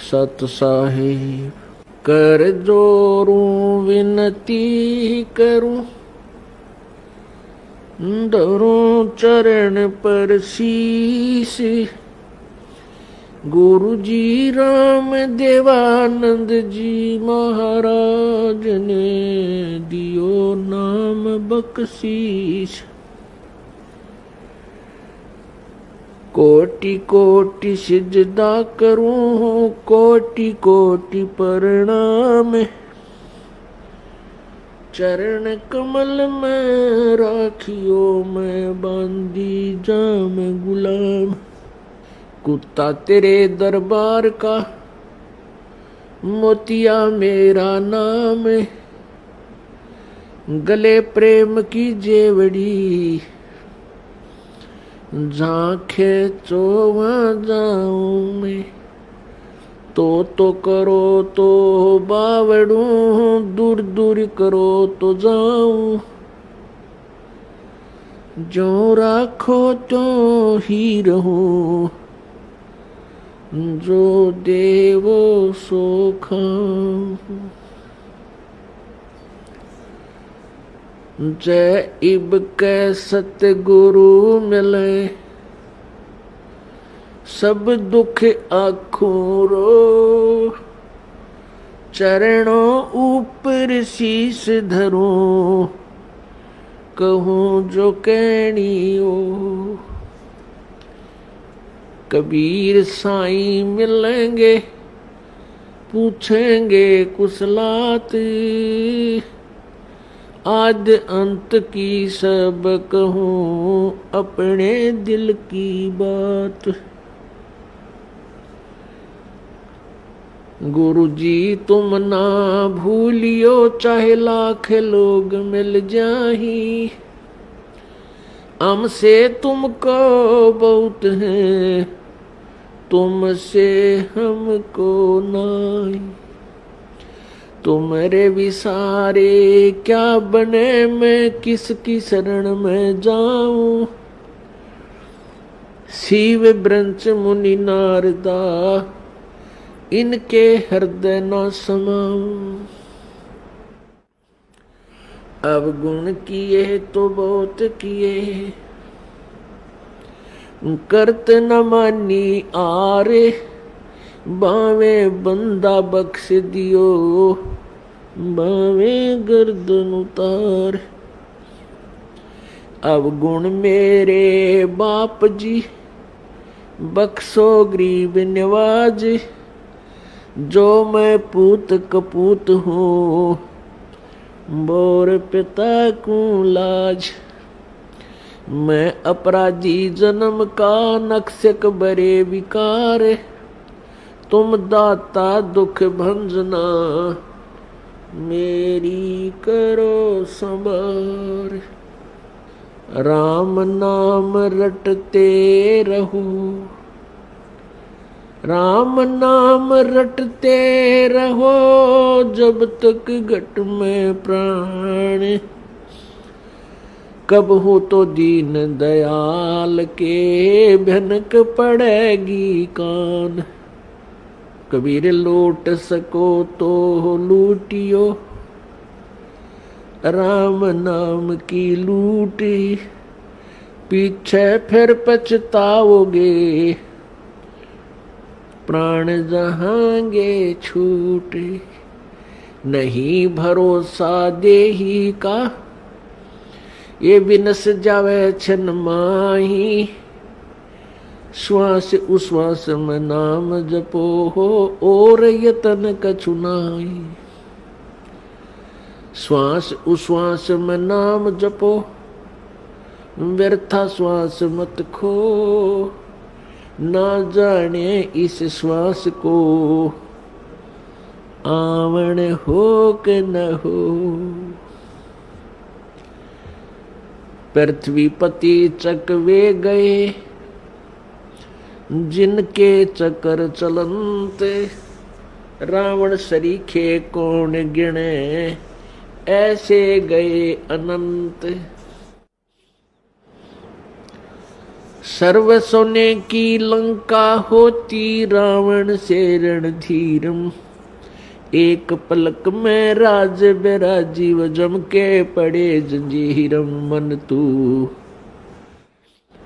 सत साहिब कर जोरूं विनती करूं, धरूं चरण पर शीश। गुरु जी राम देवानंद जी महाराज ने दियो नाम बख्शीश। कोटि कोटि सिजदा करूं, कोटि कोटि प्रणाम। चरण कमल में राखियो, मैं बांधी जाम गुलाम। कुत्ता तेरे दरबार का, मोतिया मेरा नाम। गले प्रेम की जेवड़ी, झांखे चो वहाँ जाऊं मैं। तो करो तो बावड़ूं, दूर दूर करो तो जाऊं। जो राखो तो ही रहूं, जो देवो सो खाऊं। जय इब के सतगुरु मिले, सब दुख आखों रो। चरणों ऊपर शीश धरूं, कहूँ जो कहनी हो। कबीर साईं मिलेंगे, पूछेंगे कुशलात। आद अंत की सब कहूँ, अपने दिल की बात। गुरु जी तुम ना भूलियो, चाहे लाख लोग मिल जाही। हमसे तुमको बहुत है, तुमसे हमको नहीं। तुम्हारे विसारे क्या बने, मैं किसकी शरण में जाऊं। शिव ब्रंच मुनि नारदा, इनके हृदय न समाऊं। अब गुण किए तो बहुत किए, करत न मानी आरे। बावे बंदा बख्श दियो, बावे गर्दन उतार। अब गुण मेरे बाप जी, बख्शो गरीब नवाज। जो मैं पूत कपूत हूँ, बोर पिता को लाज। मैं अपराधी जन्म का, नक्शक बरे विकार। तुम दाता दुख भंजना, मेरी करो संभार। राम नाम रटते रहो, राम नाम रटते रहो। जब तक घट में प्राण, कब हो तो दीन दयाल के भनक पड़ेगी कान। कबीर लूट सको तो लूटियो, राम नाम की लूटी। पीछे फिर पछताओगे, प्राण जहांगे छूटे। नहीं भरोसा देही का, ये विनस जावे छन माही। श्वास उश्वास में नाम जपो हो, और यतन कछु नाई। श्वास उश्वास में नाम जपो, व्यर्था श्वास मत खो। ना जाने इस श्वास को, आवण हो के न हो। पृथ्वी पति चकवे गए, जिनके चक्कर चलंत। रावण सरीखे कौन गिने, ऐसे गए अनंत। सर्व सोने की लंका होती रावण से रणधीरम। एक पलक में राज बेराजीव जम के पड़े जंजीरम। मन तू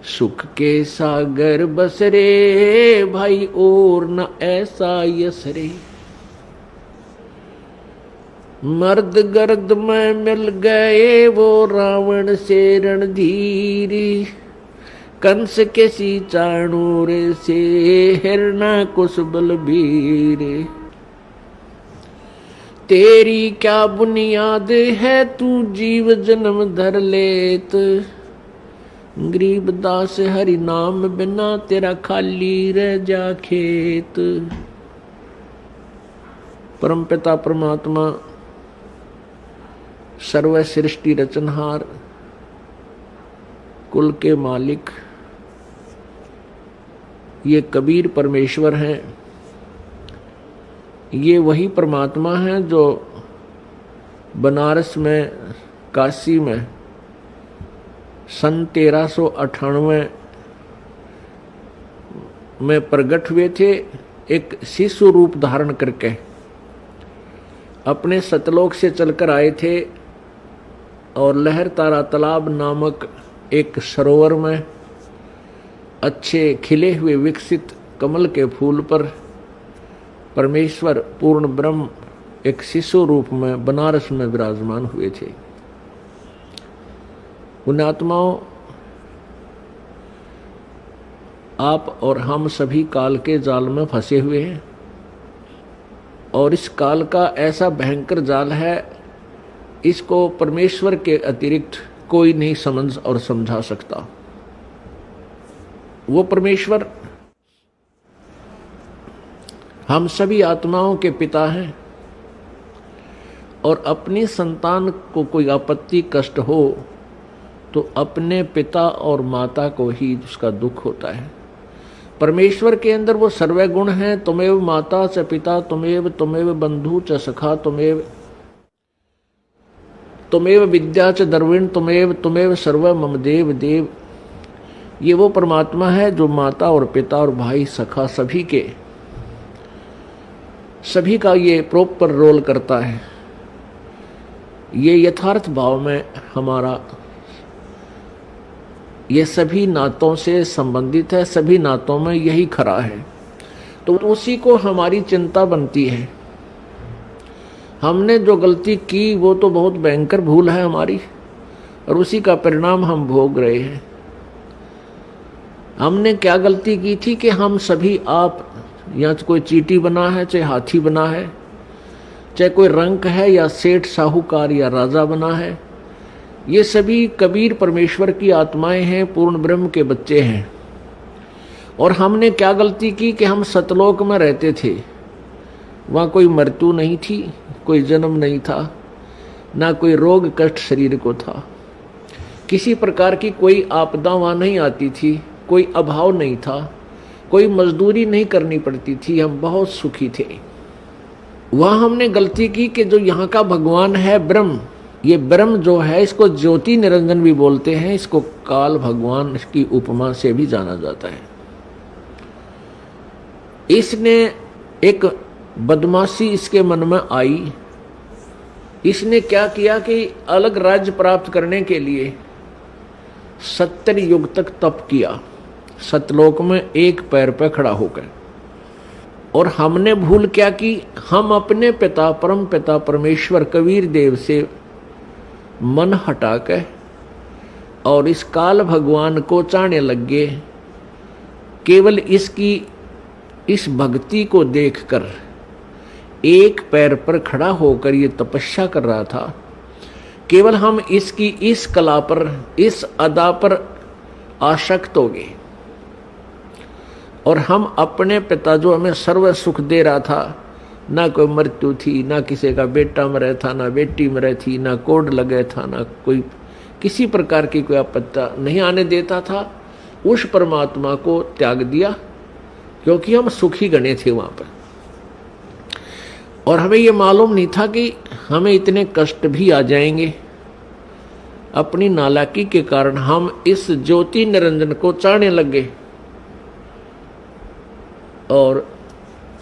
सुख के सागर बसरे भाई और न ऐसा यसरे। मर्द गर्द में मिल गए वो रावण से रणधीरी। कंस के सी चाणूर से हिरण्यकुश बलबीर। तेरी क्या बुनियाद है तू जीव जन्म धर लेत। गरीब दास हरि नाम बिना तेरा खाली रह जा खेत। परमपिता परमात्मा सर्व सृष्टि रचनहार कुल के मालिक ये कबीर परमेश्वर हैं। ये वही परमात्मा हैं जो बनारस में काशी में सन 1398 में प्रकट हुए थे, एक शिशु रूप धारण करके अपने सतलोक से चलकर आए थे और लहर तारा तालाब नामक एक सरोवर में अच्छे खिले हुए विकसित कमल के फूल पर परमेश्वर पूर्ण ब्रह्म एक शिशु रूप में बनारस में विराजमान हुए थे। उन आत्माओं, आप और हम सभी काल के जाल में फंसे हुए हैं और इस काल का ऐसा भयंकर जाल है, इसको परमेश्वर के अतिरिक्त कोई नहीं समझ और समझा सकता। वो परमेश्वर हम सभी आत्माओं के पिता हैं और अपनी संतान को कोई आपत्ति कष्ट हो तो अपने पिता और माता को ही उसका दुख होता है। परमेश्वर के अंदर वो सर्व गुण हैं। तुमेव माता च पिता तुमेव बंधु च सखा तुमेव विद्या च द्रविण तुमेव सर्व मम देव देव। ये वो परमात्मा है जो माता और पिता और भाई सखा सभी का ये प्रॉपर रोल करता है। ये यथार्थ भाव में हमारा ये सभी नातों से संबंधित है, सभी नातों में यही खरा है। तो उसी को हमारी चिंता बनती है। हमने जो गलती की वो तो बहुत भयंकर भूल है हमारी और उसी का परिणाम हम भोग रहे हैं। हमने क्या गलती की थी कि हम सभी आप, या कोई चींटी बना है चाहे हाथी बना है, चाहे कोई रंक है या सेठ साहूकार या राजा बना है, ये सभी कबीर परमेश्वर की आत्माएं हैं, पूर्ण ब्रह्म के बच्चे हैं। और हमने क्या गलती की कि हम सतलोक में रहते थे, वहाँ कोई मृत्यु नहीं थी, कोई जन्म नहीं था, ना कोई रोग कष्ट शरीर को था, किसी प्रकार की कोई आपदा वहाँ नहीं आती थी, कोई अभाव नहीं था, कोई मजदूरी नहीं करनी पड़ती थी, हम बहुत सुखी थे। वहाँ हमने गलती की कि जो यहाँ का भगवान है ब्रह्म, ये ब्रह्म जो है इसको ज्योति निरंजन भी बोलते हैं, इसको काल भगवान की उपमा से भी जाना जाता है। इसने एक बदमाशी इसके मन में आई। इसने क्या किया कि अलग राज्य प्राप्त करने के लिए 70 युग तक तप किया, सतलोक में एक पैर पर खड़ा होकर। और हमने भूल क्या की, हम अपने पिता परम पिता परमेश्वर कबीर देव से मन हटा के और इस काल भगवान को चाहने लग गए। केवल इसकी इस भक्ति को देखकर एक पैर पर खड़ा होकर ये तपस्या कर रहा था। केवल हम इसकी इस कला पर, इस अदा पर आसक्त हो गए और हम अपने पिता जो हमें सर्व सुख दे रहा था, ना कोई मृत्यु थी, ना किसी का बेटा मरे था, ना बेटी मरे थी, ना कोड लगे था, ना कोई किसी प्रकार की कोई आपत्ति नहीं आने देता था, उस परमात्मा को त्याग दिया क्योंकि हम सुखी गणे थे वहां पर। और हमें ये मालूम नहीं था कि हमें इतने कष्ट भी आ जाएंगे। अपनी नालायकी के कारण हम इस ज्योति निरंजन को चाहने लगे और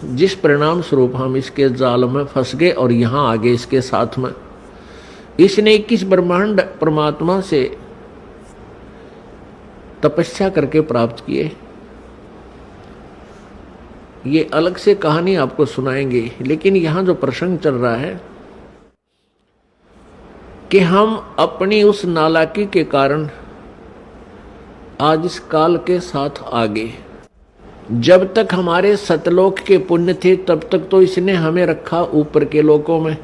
जिस परिणाम स्वरूप हम इसके जाल में फंस गए और यहां आगे इसके साथ में इसने 21 ब्रह्मांड परमात्मा से तपस्या करके प्राप्त किए। ये अलग से कहानी आपको सुनाएंगे, लेकिन यहां जो प्रसंग चल रहा है कि हम अपनी उस नालायकी के कारण आज इस काल के साथ आगे, जब तक हमारे सतलोक के पुण्य थे तब तक तो इसने हमें रखा ऊपर के लोकों में,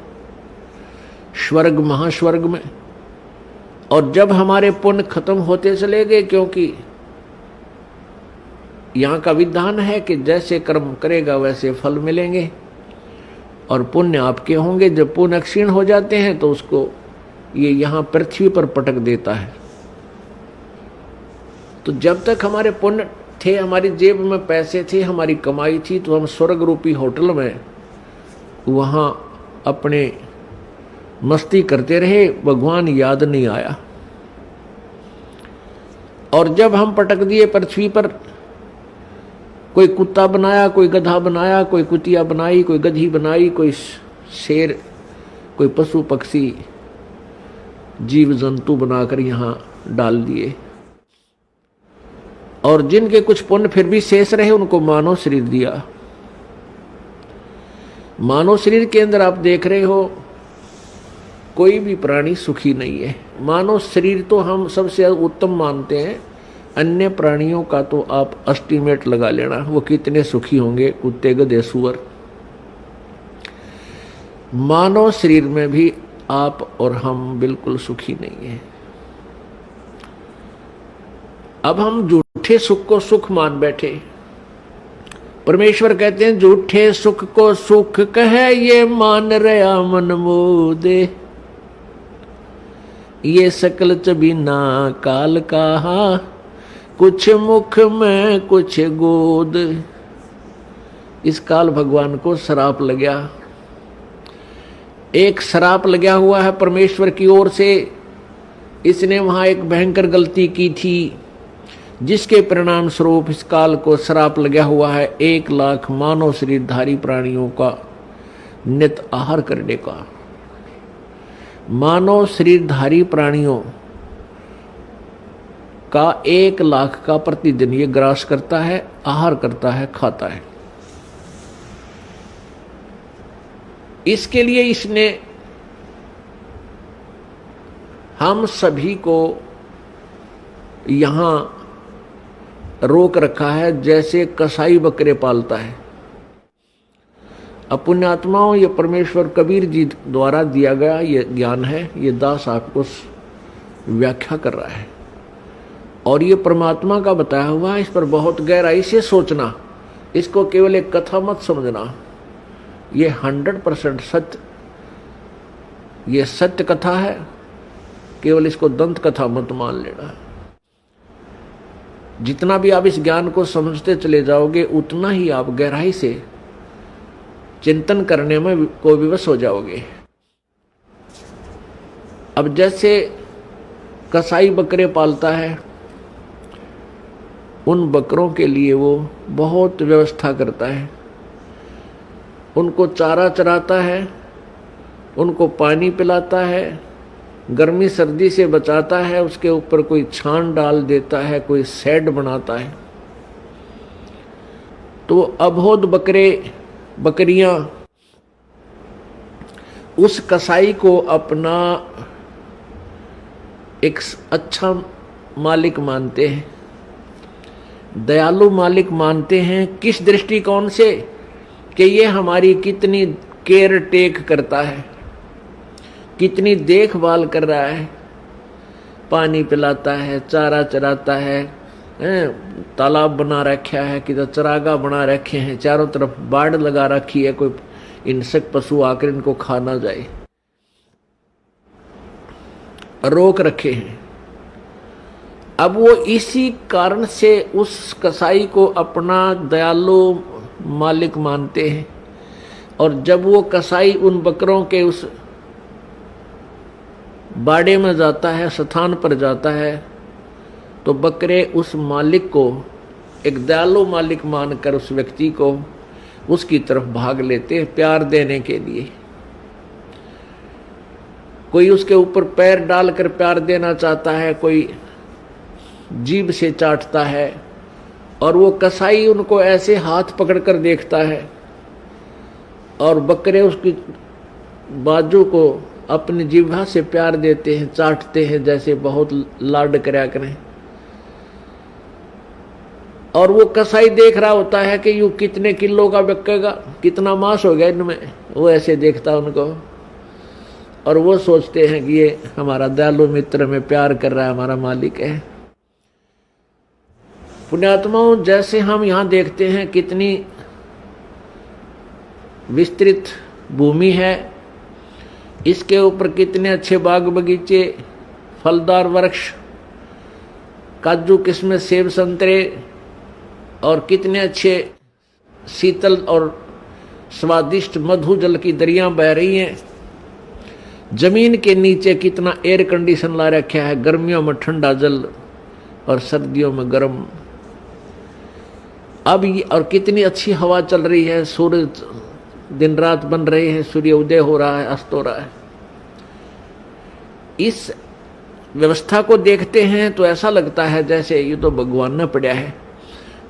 स्वर्ग महास्वर्ग में, और जब हमारे पुण्य खत्म होते चले गए, क्योंकि यहाँ का विधान है कि जैसे कर्म करेगा वैसे फल मिलेंगे और पुण्य आपके होंगे। जब पुण्य क्षीण हो जाते हैं तो उसको ये यहाँ पृथ्वी पर पटक देता है। तो जब तक हमारे पुण्य थे, हमारी जेब में पैसे थे, हमारी कमाई थी, तो हम स्वर्ग रूपी होटल में वहाँ अपने मस्ती करते रहे, भगवान याद नहीं आया। और जब हम पटक दिए पृथ्वी पर, कोई कुत्ता बनाया, कोई गधा बनाया, कोई कुतिया बनाई, कोई गधी बनाई, कोई शेर, कोई पशु पक्षी जीव जंतु बनाकर यहाँ डाल दिए, और जिनके कुछ पुण्य फिर भी शेष रहे उनको मानव शरीर दिया। मानव शरीर के अंदर आप देख रहे हो कोई भी प्राणी सुखी नहीं है। मानव शरीर तो हम सबसे उत्तम मानते हैं, अन्य प्राणियों का तो आप एस्टीमेट लगा लेना वो कितने सुखी होंगे, कुत्ते गधे सुअर। मानव शरीर में भी आप और हम बिल्कुल सुखी नहीं है। अब हम झूठे सुख को सुख मान बैठे। परमेश्वर कहते हैं झूठे सुख को सुख कहे ये मान रहा मन मोदे, ये सकल चबीना काल कहा, कुछ मुख में कुछ गोद। इस काल भगवान को श्राप लग गया, एक श्राप लगा हुआ है परमेश्वर की ओर से। इसने वहां एक भयंकर गलती की थी जिसके परिणाम स्वरूप इस काल को श्राप लगा हुआ है 1 लाख मानव शरीरधारी प्राणियों का नित आहार करने का। मानव शरीरधारी प्राणियों का 1 लाख का प्रतिदिन ये ग्रास करता है, आहार करता है, खाता है। इसके लिए इसने हम सभी को यहां रोक रखा है, जैसे कसाई बकरे पालता है। अब पुण्यात्माओं, ये परमेश्वर कबीर जी द्वारा दिया गया ये ज्ञान है, ये दास आपको व्याख्या कर रहा है और ये परमात्मा का बताया हुआ है। इस पर बहुत गहराई से सोचना, इसको केवल एक कथा मत समझना। ये 100% सत्य, ये सत्य कथा है, केवल इसको दंत कथा मत मान लेना। जितना भी आप इस ज्ञान को समझते चले जाओगे उतना ही आप गहराई से चिंतन करने में को विवश हो जाओगे। अब जैसे कसाई बकरे पालता है, उन बकरों के लिए वो बहुत व्यवस्था करता है, उनको चारा चराता है, उनको पानी पिलाता है, गर्मी सर्दी से बचाता है, उसके ऊपर कोई छान डाल देता है, कोई शेड बनाता है। तो अबोध बकरे बकरियां उस कसाई को अपना एक अच्छा मालिक मानते हैं, दयालु मालिक मानते हैं। किस दृष्टिकोण से कि ये हमारी कितनी केयर टेक करता है, कितनी देखभाल कर रहा है, पानी पिलाता है, चारा चराता है, तालाब बना रखा है, किधर चरागा बना रखे हैं, चारों तरफ बाड़ लगा रखी है, कोई हिंसक पशु आकर इनको खा ना जाए, रोक रखे हैं। अब वो इसी कारण से उस कसाई को अपना दयालु मालिक मानते हैं। और जब वो कसाई उन बकरों के उस बाड़े में जाता है, स्थान पर जाता है, तो बकरे उस मालिक को एक दयालु मालिक मानकर उस व्यक्ति को उसकी तरफ भाग लेते हैं प्यार देने के लिए। कोई उसके ऊपर पैर डालकर प्यार देना चाहता है, कोई जीभ से चाटता है, और वो कसाई उनको ऐसे हाथ पकड़कर देखता है और बकरे उसकी बाजू को अपनी जीभा से प्यार देते हैं, चाटते हैं जैसे बहुत लाड करया करें। और वो कसाई देख रहा होता है कि यू कितने किलो का बिकेगा, कितना मांस हो गया इनमें, वो ऐसे देखता उनको, और वो सोचते हैं कि ये हमारा दयालु मित्र में प्यार कर रहा है, हमारा मालिक है। पुण्यात्माओं, जैसे हम यहाँ देखते हैं कितनी विस्तृत भूमि है, इसके ऊपर कितने अच्छे बाग बगीचे, फलदार वृक्ष, काजू किस्में, सेब संतरे, और कितने अच्छे शीतल और स्वादिष्ट मधु जल की दरियां बह रही हैं। जमीन के नीचे कितना एयर कंडीशन ला रखा है, गर्मियों में ठंडा जल और सर्दियों में गर्म। अब और कितनी अच्छी हवा चल रही है, सूरज दिन रात बन रहे हैं, सूर्य उदय हो रहा है, अस्त हो रहा है। इस व्यवस्था को देखते हैं तो ऐसा लगता है जैसे ये तो भगवान ने पड़ा है,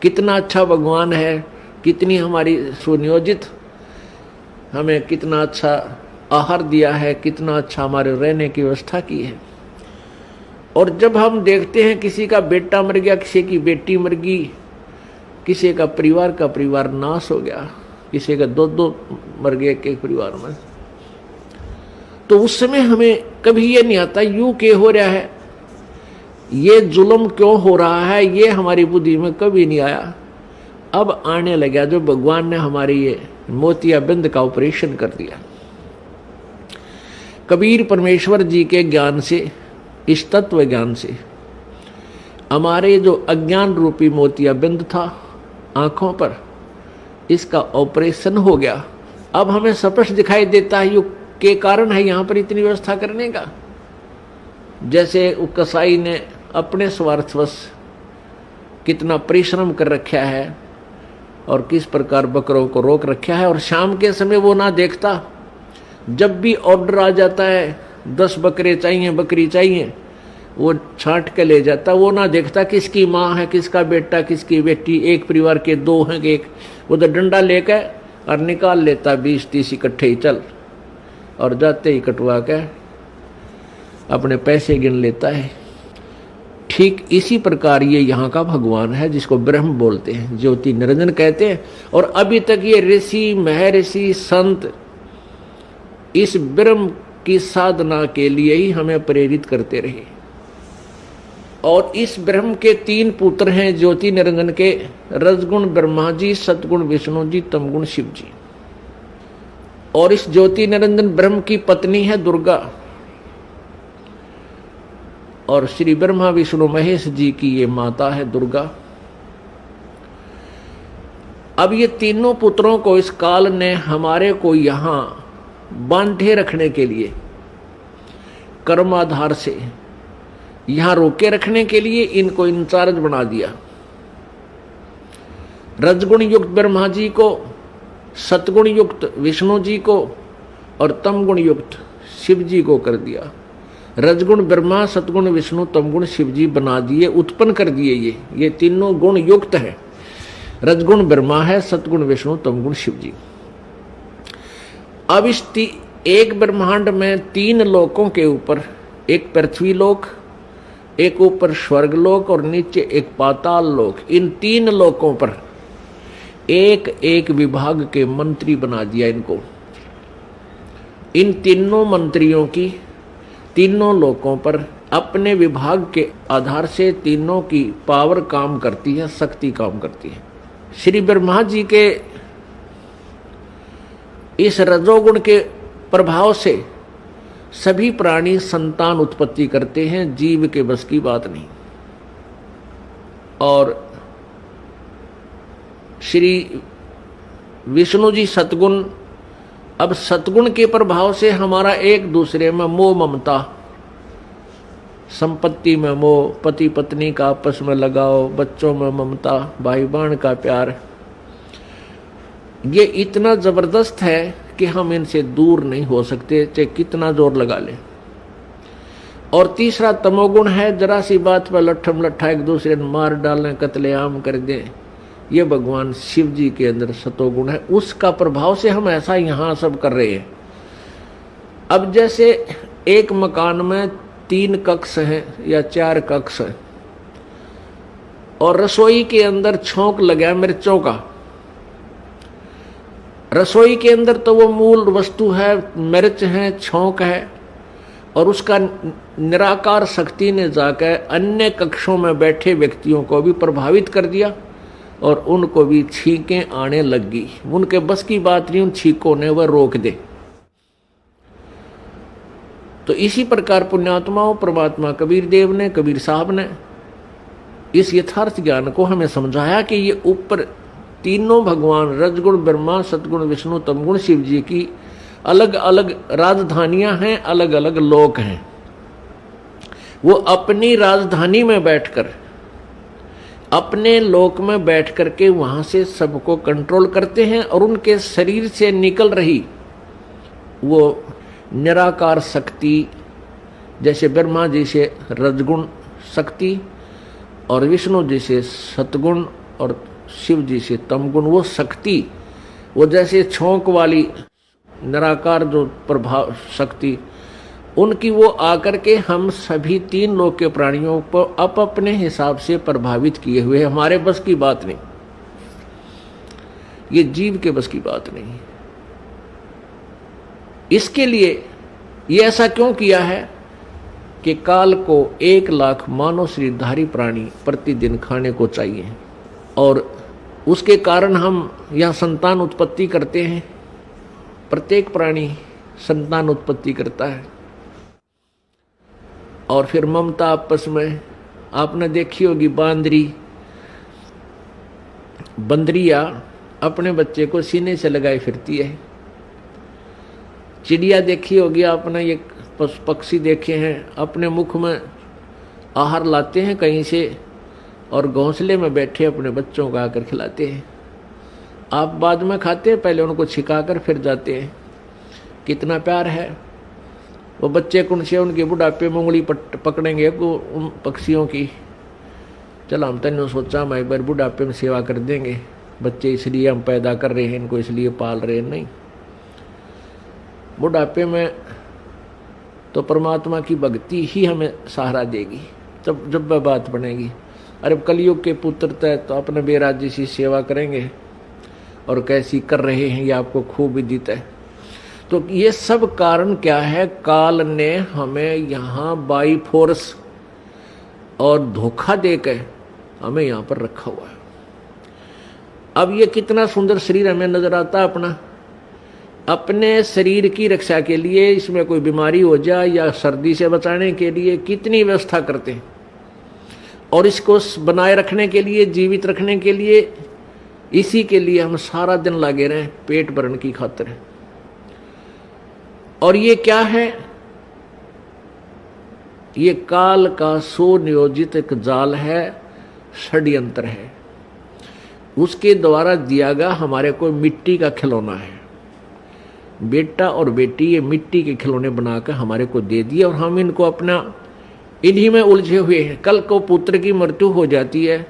कितना अच्छा भगवान है, कितनी हमारी सुनियोजित, हमें कितना अच्छा आहार दिया है, कितना अच्छा हमारे रहने की व्यवस्था की है। और जब हम देखते हैं किसी का बेटा मर गया, किसी की बेटी मर गई, किसी का परिवार नाश हो गया, किसी का दो मर गए एक परिवार में, तो उस समय हमें कभी ये नहीं आता यूं क्यों हो रहा है, ये जुल्म क्यों हो रहा है, ये हमारी बुद्धि में कभी नहीं आया। अब आने लगा जो भगवान ने हमारी ये मोतियाबिंद का ऑपरेशन कर दिया। कबीर परमेश्वर जी के ज्ञान से, इस तत्व ज्ञान से हमारे जो अज्ञान रूपी मोतियाबिंद था आंखों पर, इसका ऑपरेशन हो गया। अब हमें स्पष्ट दिखाई देता है युग के कारण है यहाँ पर इतनी व्यवस्था करने का। जैसे कसाई ने अपने स्वार्थवश कितना परिश्रम कर रखा है और किस प्रकार बकरों को रोक रखा है, और शाम के समय वो ना देखता, जब भी ऑर्डर आ जाता है 10 बकरे चाहिए, बकरी चाहिए, वो छांट के ले जाता, वो ना देखता किसकी माँ है, किसका बेटा, किसकी बेटी, एक परिवार के 2 हैं एक, वो तो डंडा लेकर और निकाल लेता 20-30 इकट्ठे ही चल, और जाते ही कटवा के अपने पैसे गिन लेता है। ठीक इसी प्रकार ये यहाँ का भगवान है जिसको ब्रह्म बोलते हैं, ज्योति निरंजन कहते हैं। और अभी तक ये ऋषि, महर्षि, संत इस ब्रह्म की साधना के लिए ही हमें प्रेरित करते रहे। और इस ब्रह्म के 3 पुत्र हैं ज्योति निरंजन के, रजगुण ब्रह्मा जी, सतगुण विष्णु जी, तमगुण शिव जी। और इस ज्योति निरंजन ब्रह्म की पत्नी है दुर्गा, और श्री ब्रह्मा विष्णु महेश जी की ये माता है दुर्गा। अब ये तीनों पुत्रों को इस काल ने हमारे को यहां बांधे रखने के लिए, कर्माधार से यहां रोके रखने के लिए इनको इंचार्ज बना दिया। रजगुण युक्त ब्रह्मा जी को, सतगुण युक्त विष्णु जी को और तमगुण युक्त शिव जी को कर दिया। रजगुण ब्रह्मा, सतगुण विष्णु, तमगुण शिव जी बना दिए, उत्पन्न कर दिए। ये तीनों गुण युक्त है। रजगुण ब्रह्मा है, सतगुण विष्णु, तमगुण शिव जी। अब इस एक ब्रह्मांड में 3 लोकों के ऊपर, एक पृथ्वी लोक, एक ऊपर स्वर्ग लोक और नीचे एक पाताल लोक, इन 3 लोकों पर एक एक विभाग के मंत्री बना दिया इनको। इन तीनों मंत्रियों की तीनों लोकों पर अपने विभाग के आधार से तीनों की पावर काम करती है, शक्ति काम करती है। श्री ब्रह्मा जी के इस रजोगुण के प्रभाव से सभी प्राणी संतान उत्पत्ति करते हैं, जीव के बस की बात नहीं। और श्री विष्णु जी सतगुण, अब सतगुण के प्रभाव से हमारा एक दूसरे में मोह ममता संपत्ति में मोह, पति पत्नी का आपस में लगाओ, बच्चों में ममता, भाई बहन का प्यार, ये इतना जबरदस्त है कि हम इनसे दूर नहीं हो सकते, चाहे कितना जोर लगा लें। और तीसरा तमोगुण है, जरा सी बात पर लट्ठम लट्ठा एक दूसरे ने मार डालें, कत्लेआम कर दें, ये भगवान शिव जी के अंदर सतोगुण है। उसका प्रभाव से हम ऐसा यहाँ सब कर रहे हैं। अब जैसे एक मकान में 3 कक्ष हैं या 4 कक्ष हैं और रसोई के अंदर छौंक लगा मिर्चों का। रसोई के अंदर तो वो मूल वस्तु है, मिर्च है, छौंक है, और उसका निराकार शक्ति ने जाकर अन्य कक्षों में बैठे व्यक्तियों को भी प्रभावित कर दिया और उनको भी छींकें आने लग गई। उनके बस की बात नहीं उन छींकों ने वह रोक दे। तो इसी प्रकार पुण्यात्माओं, परमात्मा कबीर देव ने, कबीर साहब ने इस यथार्थ ज्ञान को हमें समझाया कि ये ऊपर तीनों भगवान, रजगुण ब्रह्मा, सतगुण विष्णु, तमगुण शिव जी की अलग अलग राजधानियां हैं, अलग अलग लोक हैं। वो अपनी राजधानी में बैठकर, अपने लोक में बैठ करके वहां से सबको कंट्रोल करते हैं और उनके शरीर से निकल रही वो निराकार शक्ति, जैसे ब्रह्मा जी से रजगुण शक्ति और विष्णु जी से सतगुण और शिव जी से तमगुण, वो शक्ति, वो जैसे छौंक वाली निराकार जो प्रभाव शक्ति, उनकी वो आकर के हम सभी 3 लोक के प्राणियों को अपने हिसाब से प्रभावित किए हुए। हमारे बस की बात नहीं, ये जीव के बस की बात नहीं। इसके लिए ये ऐसा क्यों किया है कि काल को 1 लाख मानव शरीरधारी प्राणी प्रतिदिन खाने को चाहिए और उसके कारण हम यहाँ संतान उत्पत्ति करते हैं। प्रत्येक प्राणी संतान उत्पत्ति करता है और फिर ममता आपस में, आपने देखी होगी बंदरिया अपने बच्चे को सीने से लगाए फिरती है। चिड़िया देखी होगी आपने, ये पक्षी देखे हैं, अपने मुख में आहार लाते हैं कहीं से और घोंसले में बैठे अपने बच्चों को आकर खिलाते हैं। आप बाद में खाते हैं, पहले उनको छिकाकर फिर जाते हैं। कितना प्यार है। वो बच्चे कौन से उनके बुढ़ापे में उंगली पकड़ेंगे उन पक्षियों की। चल हम तने सोचा मैं एक बार बुढ़ापे में सेवा कर देंगे, बच्चे इसलिए हम पैदा कर रहे हैं, इनको इसलिए पाल रहे हैं, नहीं। बुढ़ापे में तो परमात्मा की भक्ति ही हमें सहारा देगी, तब जब वह बात बनेगी। अरे कलयुग के पुत्र तय तो अपने बेराजी सी सेवा करेंगे और कैसी कर रहे हैं ये आपको खूब विदित है। तो ये सब कारण क्या है? काल ने हमें यहाँ बाई फोर्स और धोखा देकर हमें यहाँ पर रखा हुआ है। अब ये कितना सुंदर शरीर हमें नजर आता है अपने शरीर की रक्षा के लिए, इसमें कोई बीमारी हो जाए या सर्दी से बचाने के लिए कितनी व्यवस्था करते हैं, और इसको बनाए रखने के लिए, जीवित रखने के लिए, इसी के लिए हम सारा दिन लगे रहें पेट भरने की खातिर। और ये क्या है? ये काल का सुनियोजित एक जाल है, षड्यंत्र है। उसके द्वारा दिया गया हमारे को मिट्टी का खिलौना है। बेटा और बेटी ये मिट्टी के खिलौने बनाकर हमारे को दे दिए और हम इनको अपना इन्हीं में उलझे हुए हैं। कल को पुत्र की मृत्यु हो जाती है,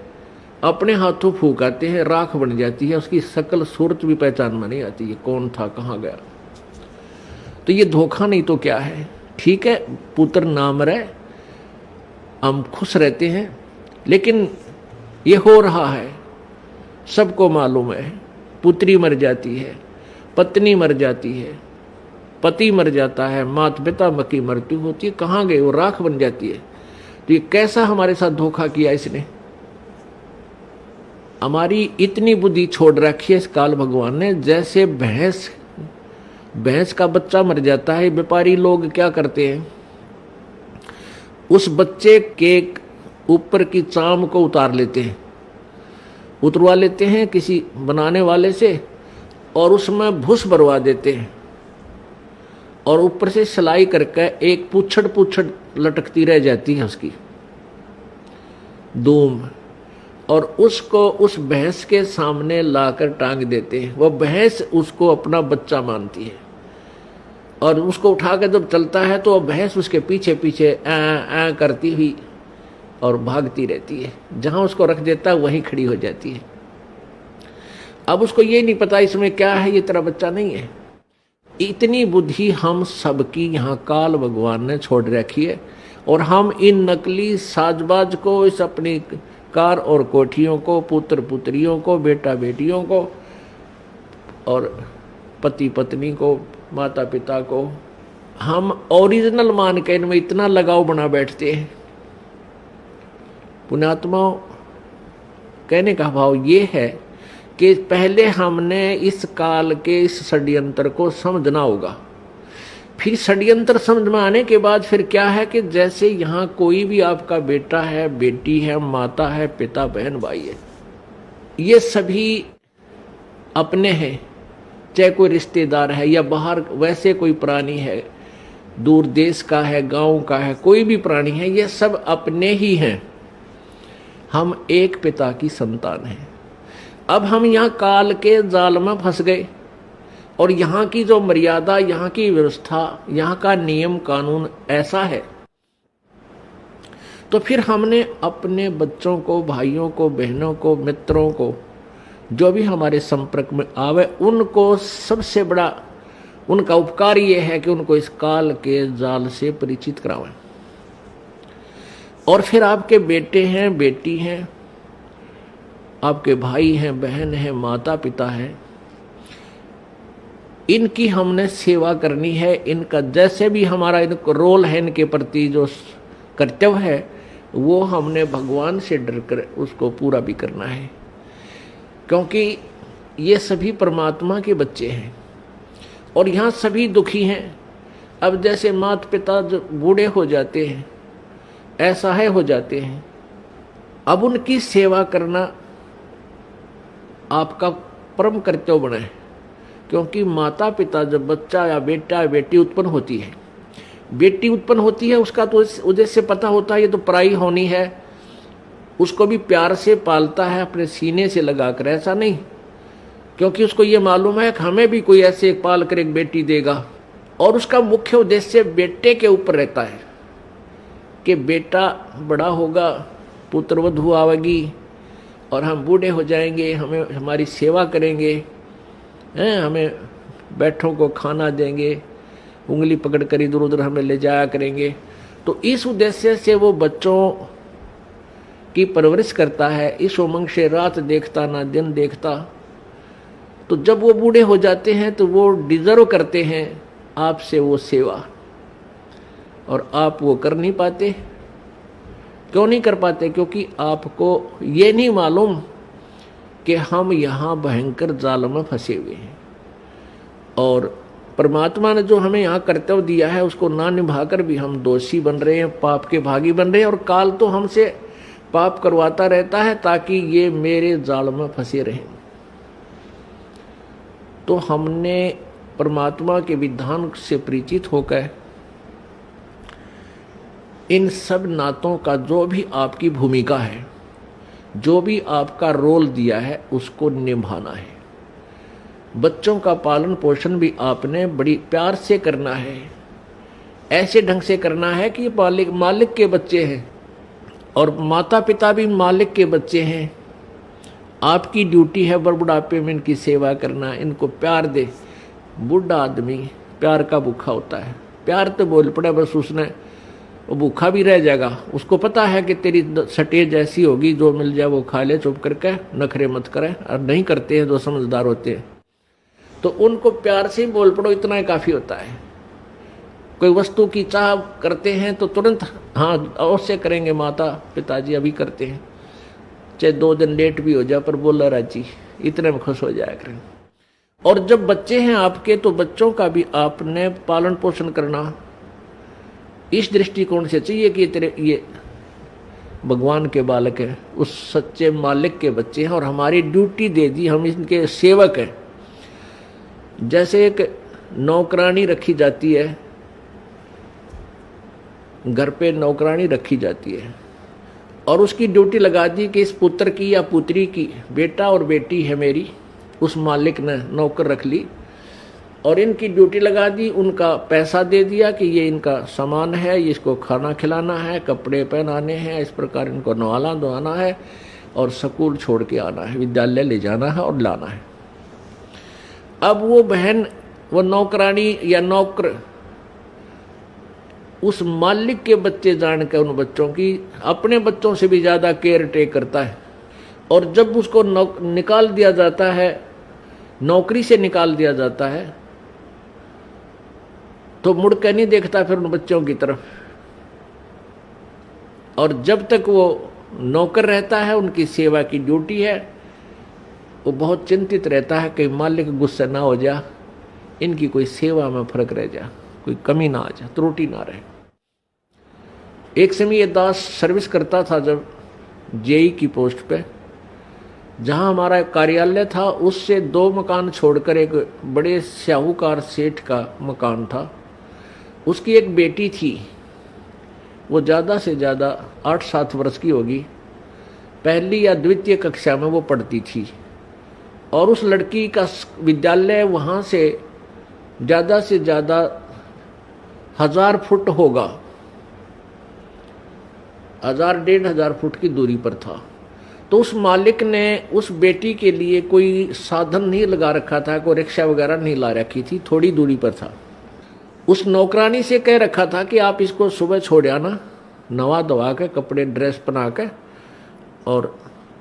अपने हाथों फूंक आते हैं, राख बन जाती है, उसकी शकल सूरत भी पहचान में नहीं आती है, कौन था, कहाँ गया। तो ये धोखा नहीं तो क्या है? ठीक है, पुत्र नाम रहे, हम खुश रहते हैं, लेकिन ये हो रहा है, सबको मालूम है। पुत्री मर जाती है, पत्नी मर जाती है, पति मर जाता है, माता पिता की मृत्यु होती है, कहाँ गए? वो राख बन जाती है। तो ये कैसा हमारे साथ धोखा किया इसने? हमारी इतनी बुद्धि छोड़ रखी है इस काल भगवान ने। जैसे भैंस का बच्चा मर जाता है, व्यापारी लोग क्या करते हैं, उस बच्चे के ऊपर की चाम को उतार लेते हैं, उतरवा लेते हैं किसी बनाने वाले से, और उसमें भूस भरवा देते हैं और ऊपर से सिलाई करके एक पूछड़ लटकती रह जाती है उसकी दूम, और उसको उस भैंस के सामने लाकर टांग देते हैं। वह भैंस उसको अपना बच्चा मानती है और उसको उठाकर जब चलता है तो वह भैंस उसके पीछे पीछे ऐ करती हुई और भागती रहती है। जहां उसको रख देता है वहीं खड़ी हो जाती है। अब उसको ये नहीं पता इसमें क्या है, ये तेरा बच्चा नहीं है। इतनी बुद्धि हम सबकी यहाँ काल भगवान ने छोड़ रखी है, और हम इन नकली साजबाज को, इस अपनी कार और कोठियों को, पुत्र पुत्रियों को, बेटा बेटियों को, और पति पत्नी को, माता पिता को, हम ओरिजिनल मान के इनमें इतना लगाव बना बैठते हैं। पुण्यात्माओं, कहने का भाव ये है कि पहले हमने इस काल के इस षड्यंत्र को समझना होगा। फिर षड्यंत्र समझ में आने के बाद फिर क्या है कि जैसे यहाँ कोई भी आपका बेटा है, बेटी है, माता है, पिता, बहन, भाई है, ये सभी अपने हैं। चाहे कोई रिश्तेदार है या बाहर वैसे कोई प्राणी है, दूर देश का है, गांव का है, कोई भी प्राणी है, ये सब अपने ही हैं। हम एक पिता की संतान हैं। अब हम यहाँ काल के जाल में फंस गए, और यहाँ की जो मर्यादा, यहाँ की व्यवस्था, यहाँ का नियम कानून ऐसा है, तो फिर हमने अपने बच्चों को, भाइयों को, बहनों को, मित्रों को, जो भी हमारे संपर्क में आवे, उनको सबसे बड़ा उनका उपकार ये है कि उनको इस काल के जाल से परिचित करावें। और फिर आपके बेटे हैं, बेटी हैं, आपके भाई हैं, बहन हैं, माता पिता हैं, इनकी हमने सेवा करनी है। इनका जैसे भी हमारा इनको रोल है, इनके प्रति जो कर्तव्य है, वो हमने भगवान से डरकर उसको पूरा भी करना है, क्योंकि ये सभी परमात्मा के बच्चे हैं और यहाँ सभी दुखी हैं। अब जैसे माता पिता जो बूढ़े हो जाते हैं, असहाय हो जाते हैं, अब उनकी सेवा करना आपका परम कर्तव्य बना है। क्योंकि माता पिता जब बच्चा या बेटा या बेटी उत्पन्न होती है, बेटी उत्पन्न होती है, उसका तो उद्देश्य पता होता है ये तो पराई होनी है, उसको भी प्यार से पालता है, अपने सीने से लगाकर, ऐसा नहीं, क्योंकि उसको ये मालूम है कि हमें भी कोई ऐसे एक पाल कर एक बेटी देगा। और उसका मुख्य उद्देश्य बेटे के ऊपर रहता है कि बेटा बड़ा होगा, पुत्रवधू आवेगी और हम बूढ़े हो जाएंगे, हमें हमारी सेवा करेंगे, हमें बैठों को खाना देंगे, उंगली पकड़ कर इधर उधर हमें ले जाया करेंगे। तो इस उद्देश्य से वो बच्चों की परवरिश करता है, इस उमंग से रात देखता ना दिन देखता। तो जब वो बूढ़े हो जाते हैं तो वो डिजर्व करते हैं आपसे वो सेवा, और आप वो कर नहीं पाते। क्यों नहीं कर पाते? क्योंकि आपको ये नहीं मालूम कि हम यहाँ भयंकर जाल में फंसे हुए हैं, और परमात्मा ने जो हमें यहाँ कर्तव्य दिया है उसको ना निभाकर भी हम दोषी बन रहे हैं, पाप के भागी बन रहे हैं, और काल तो हमसे पाप करवाता रहता है ताकि ये मेरे जाल में फंसे रहें। तो हमने परमात्मा के विधान से परिचित होकर इन सब नातों का जो भी आपकी भूमिका है, जो भी आपका रोल दिया है, उसको निभाना है। बच्चों का पालन पोषण भी आपने बड़ी प्यार से करना है, ऐसे ढंग से करना है कि मालिक के बच्चे हैं और माता पिता भी मालिक के बच्चे हैं। आपकी ड्यूटी है बुढ़ापे में इनकी सेवा करना, इनको प्यार दे। बूढ़ा आदमी प्यार का भूखा होता है, प्यार तो बोल पड़े बस उसने, वो भूखा भी रह जाएगा। उसको पता है कि तेरी सटेज ऐसी होगी, जो मिल जाए वो खा ले, चुप करके नखरे मत करे। और नहीं करते हैं जो समझदार होते हैं, तो उनको प्यार से ही बोल पड़ो, इतना ही काफ़ी होता है। कोई वस्तु की चाह करते हैं तो तुरंत हाँ अवश्य करेंगे, माता पिताजी अभी करते हैं, चाहे 2 दिन लेट भी हो जाए पर बोला राजी, इतने में खुश हो जाया करें। और जब बच्चे हैं आपके, तो बच्चों का भी आपने पालन पोषण करना इस दृष्टिकोण से चाहिए कि तेरे ये भगवान के बालक हैं, उस सच्चे मालिक के बच्चे हैं, और हमारी ड्यूटी दे दी, हम इनके सेवक हैं। जैसे एक नौकरानी रखी जाती है, घर पे नौकरानी रखी जाती है और उसकी ड्यूटी लगा दी कि इस पुत्र की या पुत्री की, बेटा और बेटी है मेरी, उस मालिक ने नौकर रख ली और इनकी ड्यूटी लगा दी, उनका पैसा दे दिया कि ये इनका सामान है, इसको खाना खिलाना है, कपड़े पहनाने हैं, इस प्रकार इनको नहलाना धोना है और स्कूल छोड़ के आना है, विद्यालय ले जाना है और लाना है। अब वो बहन, वो नौकरानी या नौकर उस मालिक के बच्चे जान के उन बच्चों की अपने बच्चों से भी ज़्यादा केयर टेक करता है। और जब उसको निकाल दिया जाता है, नौकरी से निकाल दिया जाता है, तो मुड़ के नहीं देखता फिर उन बच्चों की तरफ। और जब तक वो नौकर रहता है, उनकी सेवा की ड्यूटी है, वो बहुत चिंतित रहता है कि मालिक गुस्सा ना हो जा, इनकी कोई सेवा में फर्क रह जा, कोई कमी ना आ जा, त्रुटि ना रहे। एक समय ये दास सर्विस करता था जब जेई की पोस्ट पे, जहां हमारा कार्यालय था उससे 2 मकान छोड़कर एक बड़े साहूकार सेठ का मकान था। उसकी एक बेटी थी, वो ज़्यादा से ज़्यादा 8-7 वर्ष की होगी, पहली या द्वितीय कक्षा में वो पढ़ती थी। और उस लड़की का विद्यालय वहाँ से ज़्यादा 1000 फुट होगा, 1000-1500 फुट की दूरी पर था। तो उस मालिक ने उस बेटी के लिए कोई साधन नहीं लगा रखा था, कोई रिक्शा वगैरह नहीं ला रखी थी, थोड़ी दूरी पर था। उस नौकरानी से कह रखा था कि आप इसको सुबह छोड़ आना, नवा धवा के, कपड़े ड्रेस बना के, और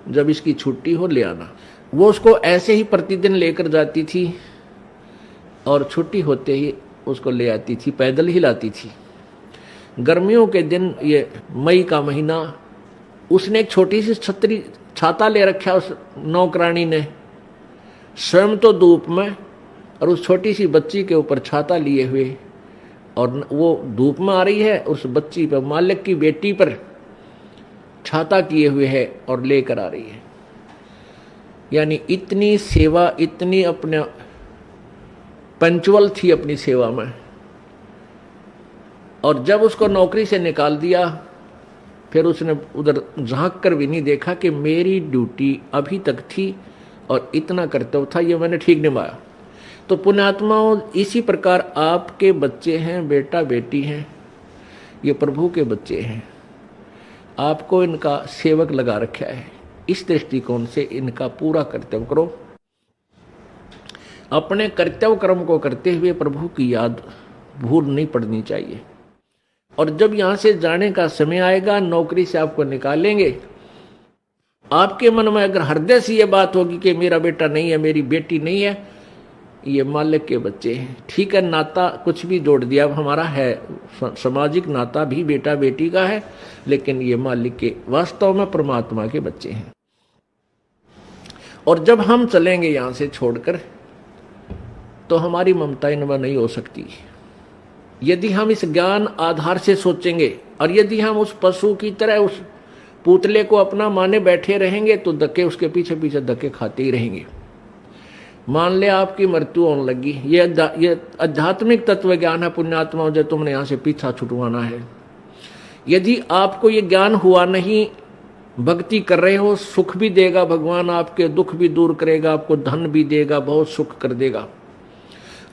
जब इसकी छुट्टी हो ले आना। वो उसको ऐसे ही प्रतिदिन लेकर जाती थी और छुट्टी होते ही उसको ले आती थी, पैदल ही लाती थी। गर्मियों के दिन, ये मई का महीना, उसने एक छोटी सी छाता ले रखा उस नौकरानी ने, स्वयं तो धूप में और उस छोटी सी बच्ची के ऊपर छाता लिए हुए, और वो धूप में आ रही है, उस बच्ची पर, मालिक की बेटी पर छाता किए हुए है और लेकर आ रही है। यानी इतनी सेवा, इतनी अपने पंचुअल थी अपनी सेवा में। और जब उसको नौकरी से निकाल दिया, फिर उसने उधर झांक कर भी नहीं देखा कि मेरी ड्यूटी अभी तक थी और इतना कर्तव्य था, ये मैंने ठीक निभाया। तो पुण्यात्माओं, इसी प्रकार आपके बच्चे हैं, बेटा बेटी हैं, ये प्रभु के बच्चे हैं, आपको इनका सेवक लगा रखा है। इस दृष्टिकोण से इनका पूरा कर्तव्य करो। अपने कर्तव्य कर्म को करते हुए प्रभु की याद भूल नहीं पड़नी चाहिए। और जब यहां से जाने का समय आएगा, नौकरी से आपको निकालेंगे, आपके मन में अगर हृदय से ये बात होगी कि मेरा बेटा नहीं है, मेरी बेटी नहीं है, ये मालिक के बच्चे हैं, ठीक है, नाता कुछ भी जोड़ दिया हमारा है, सामाजिक नाता भी बेटा बेटी का है, लेकिन ये मालिक के, वास्तव में परमात्मा के बच्चे हैं। और जब हम चलेंगे यहां से छोड़कर, तो हमारी ममता इनमें नहीं हो सकती। यदि हम इस ज्ञान आधार से सोचेंगे और यदि हम उस पशु की तरह उस पुतले को अपना माने बैठे रहेंगे, तो धक्के उसके पीछे पीछे धक्के खाते ही रहेंगे। मान ले आपकी मृत्यु होने लगी, ये आध्यात्मिक तत्व ज्ञान है पुण्यात्मा, जो तुमने यहां से पीछा छुटवाना है। यदि आपको ये ज्ञान हुआ नहीं, भक्ति कर रहे हो, सुख भी देगा भगवान, आपके दुख भी दूर करेगा, आपको धन भी देगा, बहुत सुख कर देगा।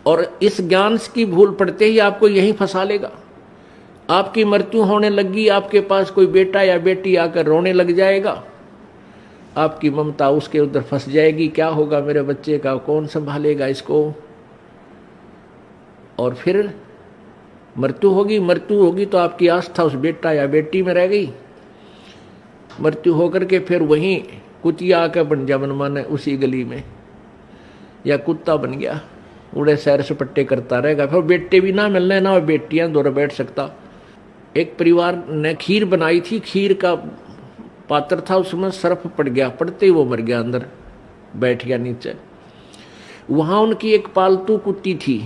और इस ज्ञान की भूल पड़ते ही आपको यहीं फंसा लेगा। आपकी मृत्यु होने लगी, आपके पास कोई बेटा या बेटी आकर रोने लग जाएगा, आपकी ममता उसके उधर फंस जाएगी, क्या होगा मेरे बच्चे का, कौन संभालेगा इसको। और फिर मृत्यु होगी तो आपकी आस्था उस बेटा या बेटी में रह गई। मृत्यु होकर के फिर वहीं कुतिया आकर बन जा मनमाने उसी गली में, या कुत्ता बन गया, उड़े सैर सपट्टे करता रहेगा। फिर बेटे भी ना मिलने ना, और बेटियां दौड़ बैठ सकता। एक परिवार ने खीर बनाई थी, खीर का पात्र था, उसमें सर्फ पड़ गया, पड़ते ही वो मर गया, अंदर बैठ गया नीचे। वहां उनकी एक पालतू कुत्ती थी,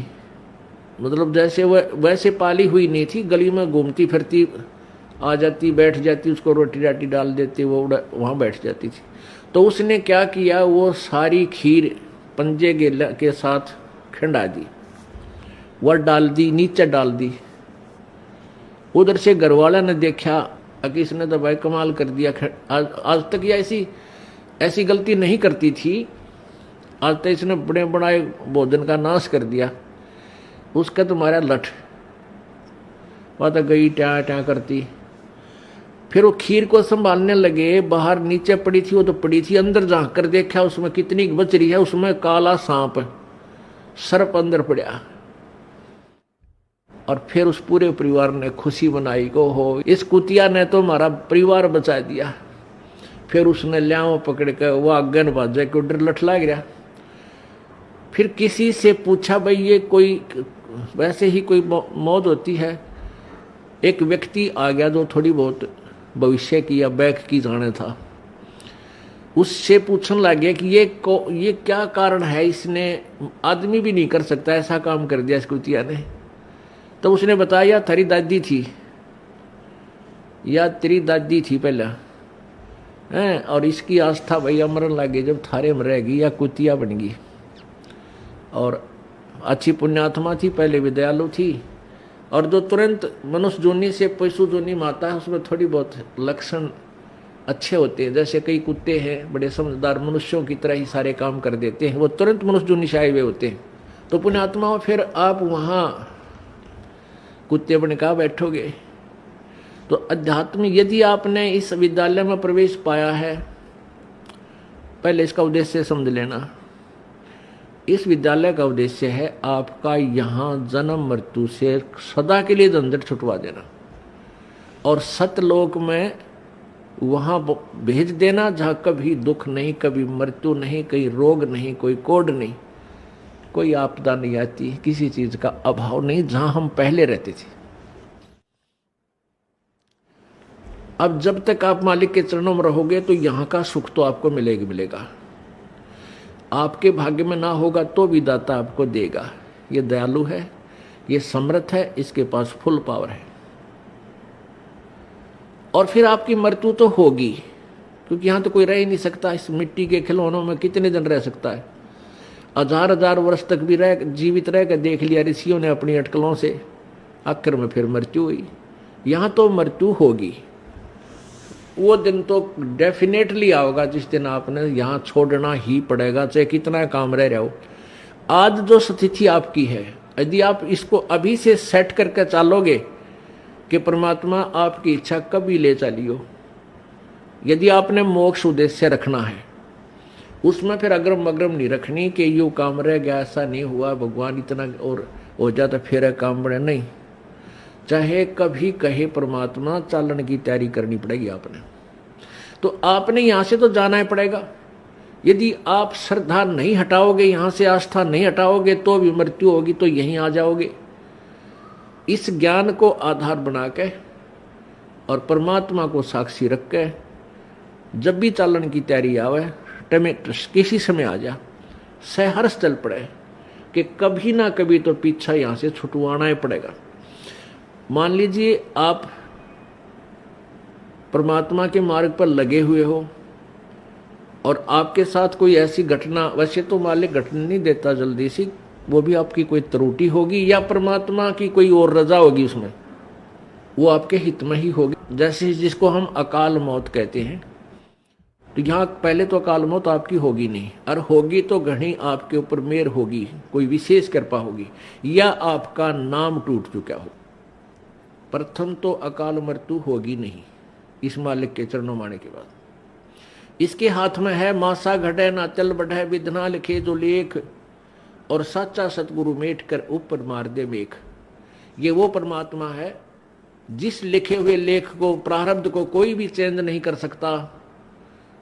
मतलब जैसे वैसे पाली हुई नहीं थी, गली में घूमती फिरती, आ जाती, बैठ जाती, उसको रोटी राटी डाल देती, वो वहां बैठ जाती थी। तो उसने क्या किया, वो सारी खीर पंजे के साथ खिंडा दी वह डाल दी, नीचे डाल दी। उधर से घरवाला ने देखा कि इसने तो भाई कमाल कर दिया, आज तक ये ऐसी गलती नहीं करती थी, आज तक इसने बड़े बड़े भोजन का नाश कर दिया। उसका तुम्हारा लठ, वह तो गई ट्या ट्या करती। फिर वो खीर को संभालने लगे, बाहर नीचे पड़ी थी, वो तो पड़ी थी, अंदर झांक कर देखा उसमें कितनी बच रही है, उसमें काला सांप सर्प अंदर पड़ा। और फिर उस पूरे परिवार ने खुशी मनाई को हो इस कुतिया ने तो हमारा परिवार बचा दिया। फिर उसने ल्याव पकड़ कर वो आगे न बाजा के उधर लठ लाग गया। फिर किसी से पूछा, भाई ये कोई वैसे ही कोई मौत होती है? एक व्यक्ति आ गया जो थोड़ी बहुत भविष्य की या बैक की जाने था। उससे पूछने लग गया कि ये क्या कारण है, इसने आदमी भी नहीं कर सकता ऐसा काम कर दिया इस कुतिया ने। तो उसने बताया थारी दादी थी या तेरी दादी थी पहला हैं, और इसकी आस्था भाई अमरन लगे जब थारे में रहेगी या कुतिया बन गई। और अच्छी पुण्यात्मा थी, पहले भी दयालु थी, और जो तुरंत मनुष्य जोनी से पशु जोनी माता है उसमें थोड़ी बहुत लक्षण अच्छे होते हैं। जैसे कई कुत्ते हैं बड़े समझदार मनुष्यों की तरह ही सारे काम कर देते हैं, वो तुरंत मनुष्य जोनी से आए हुए होते हैं। तो पुण्यात्मा फिर आप वहाँ कुत्ते बन का बैठोगे। तो अध्यात्म यदि आपने इस विद्यालय में प्रवेश पाया है, पहले इसका उद्देश्य समझ लेना। इस विद्यालय का उद्देश्य है आपका यहाँ जन्म मृत्यु से सदा के लिए झंझट छुटवा देना और सतलोक में वहाँ भेज देना जहाँ कभी दुख नहीं, कभी मृत्यु नहीं, कोई रोग नहीं, कोई कोड नहीं, कोई आपदा नहीं आती, किसी चीज का अभाव नहीं, जहां हम पहले रहते थे। अब जब तक आप मालिक के चरणों में रहोगे तो यहाँ का सुख तो आपको मिलेगा। आपके भाग्य में ना होगा तो भी दाता आपको देगा। ये दयालु है, ये समर्थ है, इसके पास फुल पावर है। और फिर आपकी मृत्यु तो होगी, क्योंकि यहाँ तो कोई रह ही नहीं सकता। इस मिट्टी के खिलौनों में कितने दिन रह सकता है? हजार वर्ष तक भी जीवित रह कर देख लिया ऋषियों ने अपनी अटकलों से, आखिर में फिर मृत्यु हुई। यहाँ तो मृत्यु होगी। वो दिन तो डेफिनेटली आओगा जिस दिन आपने यहाँ छोड़ना ही पड़ेगा, चाहे कितना काम रह रहा हो। आज जो स्थिति आपकी है, यदि आप इसको अभी से सेट करके चलोगे कि परमात्मा आपकी इच्छा कभी ले चलियो, यदि आपने मोक्ष उद्देश्य रखना है, उसमें फिर अग्रम अग्रम नहीं रखनी कि यू काम रह गया, ऐसा नहीं हुआ, भगवान इतना और हो जाता फिर काम बड़े नहीं। चाहे कभी कहे परमात्मा, चालन की तैयारी करनी पड़ेगी आपने। तो आपने यहां से तो जाना ही पड़ेगा। यदि आप श्रद्धा नहीं हटाओगे, यहां से आस्था नहीं हटाओगे, तो भी मृत्यु होगी, तो यहीं आ जाओगे। इस ज्ञान को आधार बना के और परमात्मा को साक्षी रख के जब भी चालन की तैयारी आवे, किसी समय आ जा, सहर्ष चल पड़े कि कभी ना कभी तो पीछा यहां से छुटवाना ही पड़ेगा। मान लीजिए आप परमात्मा के मार्ग पर लगे हुए हो और आपके साथ कोई ऐसी घटना, वैसे तो मालिक घटना नहीं देता जल्दी सी, वो भी आपकी कोई त्रुटि होगी या परमात्मा की कोई और रजा होगी, उसमें वो आपके हित में ही होगी। जैसे जिसको हम अकाल मौत कहते हैं, तो यहाँ पहले तो अकाल मौत आपकी होगी नहीं, और होगी तो घनी आपके ऊपर मेहर होगी, कोई विशेष कृपा होगी, या आपका नाम टूट चुका हो। प्रथम तो अकाल मृत्यु होगी नहीं इस मालिक के चरणों माने के बाद। इसके हाथ में है मासा घटे ना चल बढ़े, विधना लिखे जो लेख, और सच्चा सतगुरु मेट कर ऊपर मार दे मेघ। ये वो परमात्मा है जिस लिखे हुए लेख को, प्रारब्ध को कोई भी चेंज नहीं कर सकता।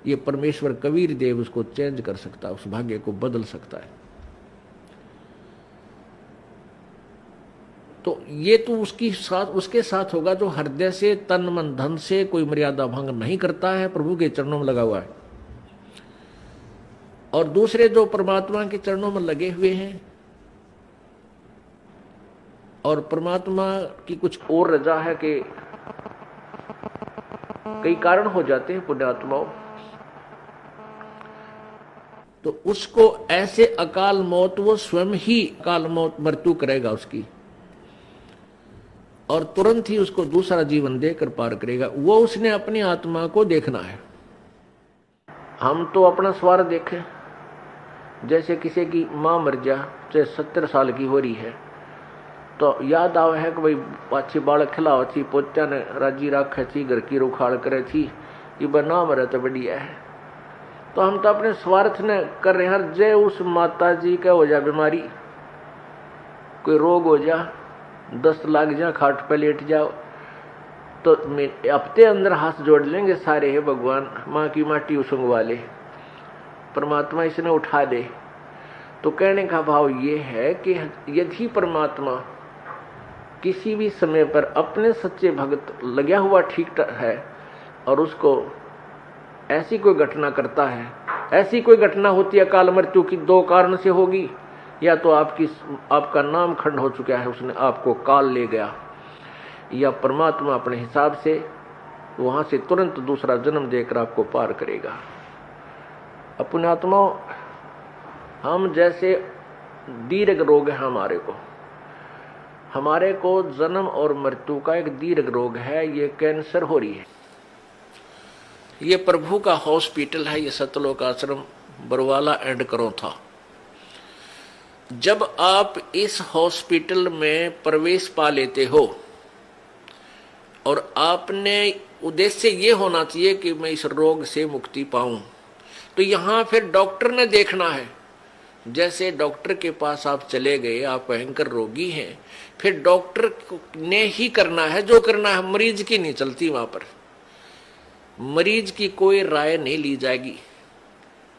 ये परमेश्वर कबीर देव उसको चेंज कर सकता है, उस भाग्य को बदल सकता है। तो ये तो उसके साथ होगा जो हृदय से, तन मन धन से कोई मर्यादा भंग नहीं करता है, प्रभु के चरणों में लगा हुआ है। और दूसरे जो परमात्मा के चरणों में लगे हुए हैं और परमात्मा की कुछ और रजा है कि कई कारण हो जाते हैं पुण्यात्माओं। तो उसको ऐसे अकाल मौत, वो स्वयं ही अकाल मौत मृत्यु करेगा उसकी, और तुरंत ही उसको दूसरा जीवन देकर पार करेगा। वो उसने अपनी आत्मा को देखना है। हम तो अपना स्वार्थ देखें। जैसे किसी की माँ मर जा, चाहे 70 साल की हो रही है, तो याद आवे है कि भाई पाछी बालक खिलाव थी, पोत्या ने राजी राखे थी, घर की रुखाड़ करे थी, ये बना मरे तो बढ़िया है। तो हम तो अपने स्वार्थ ने कर रहे हैं। जय उस माता जी का हो जा बीमारी, कोई रोग हो जा, 10 लाख जा, खाट पे लेट जाओ, तो हफ्ते अंदर हाथ जोड़ लेंगे सारे, है भगवान माँ की माटी उसंगवा ले, परमात्मा इसने उठा दे। तो कहने का भाव ये है कि यदि परमात्मा किसी भी समय पर अपने सच्चे भक्त लगा हुआ ठीक है और उसको ऐसी कोई घटना करता है, ऐसी कोई घटना होती है अकाल मृत्यु की, 2 कारण से होगी। या तो आपका नाम खंड हो चुका है, उसने आपको काल ले गया, या परमात्मा अपने हिसाब से वहां से तुरंत दूसरा जन्म देकर आपको पार करेगा। अपने आत्मा, हम जैसे दीर्घ रोग है हमारे को जन्म और मृत्यु का एक दीर्घ रोग है, ये कैंसर हो रही है। ये प्रभु का हॉस्पिटल है, ये सतलोक आश्रम बरवाला एंड करो था। जब आप इस हॉस्पिटल में प्रवेश पा लेते हो और आपने उद्देश्य ये होना चाहिए कि मैं इस रोग से मुक्ति पाऊं, तो यहां फिर डॉक्टर ने देखना है। जैसे डॉक्टर के पास आप चले गए, आप भयंकर रोगी हैं, फिर डॉक्टर ने ही करना है जो करना है, मरीज की नहीं चलती। वहां पर मरीज की कोई राय नहीं ली जाएगी।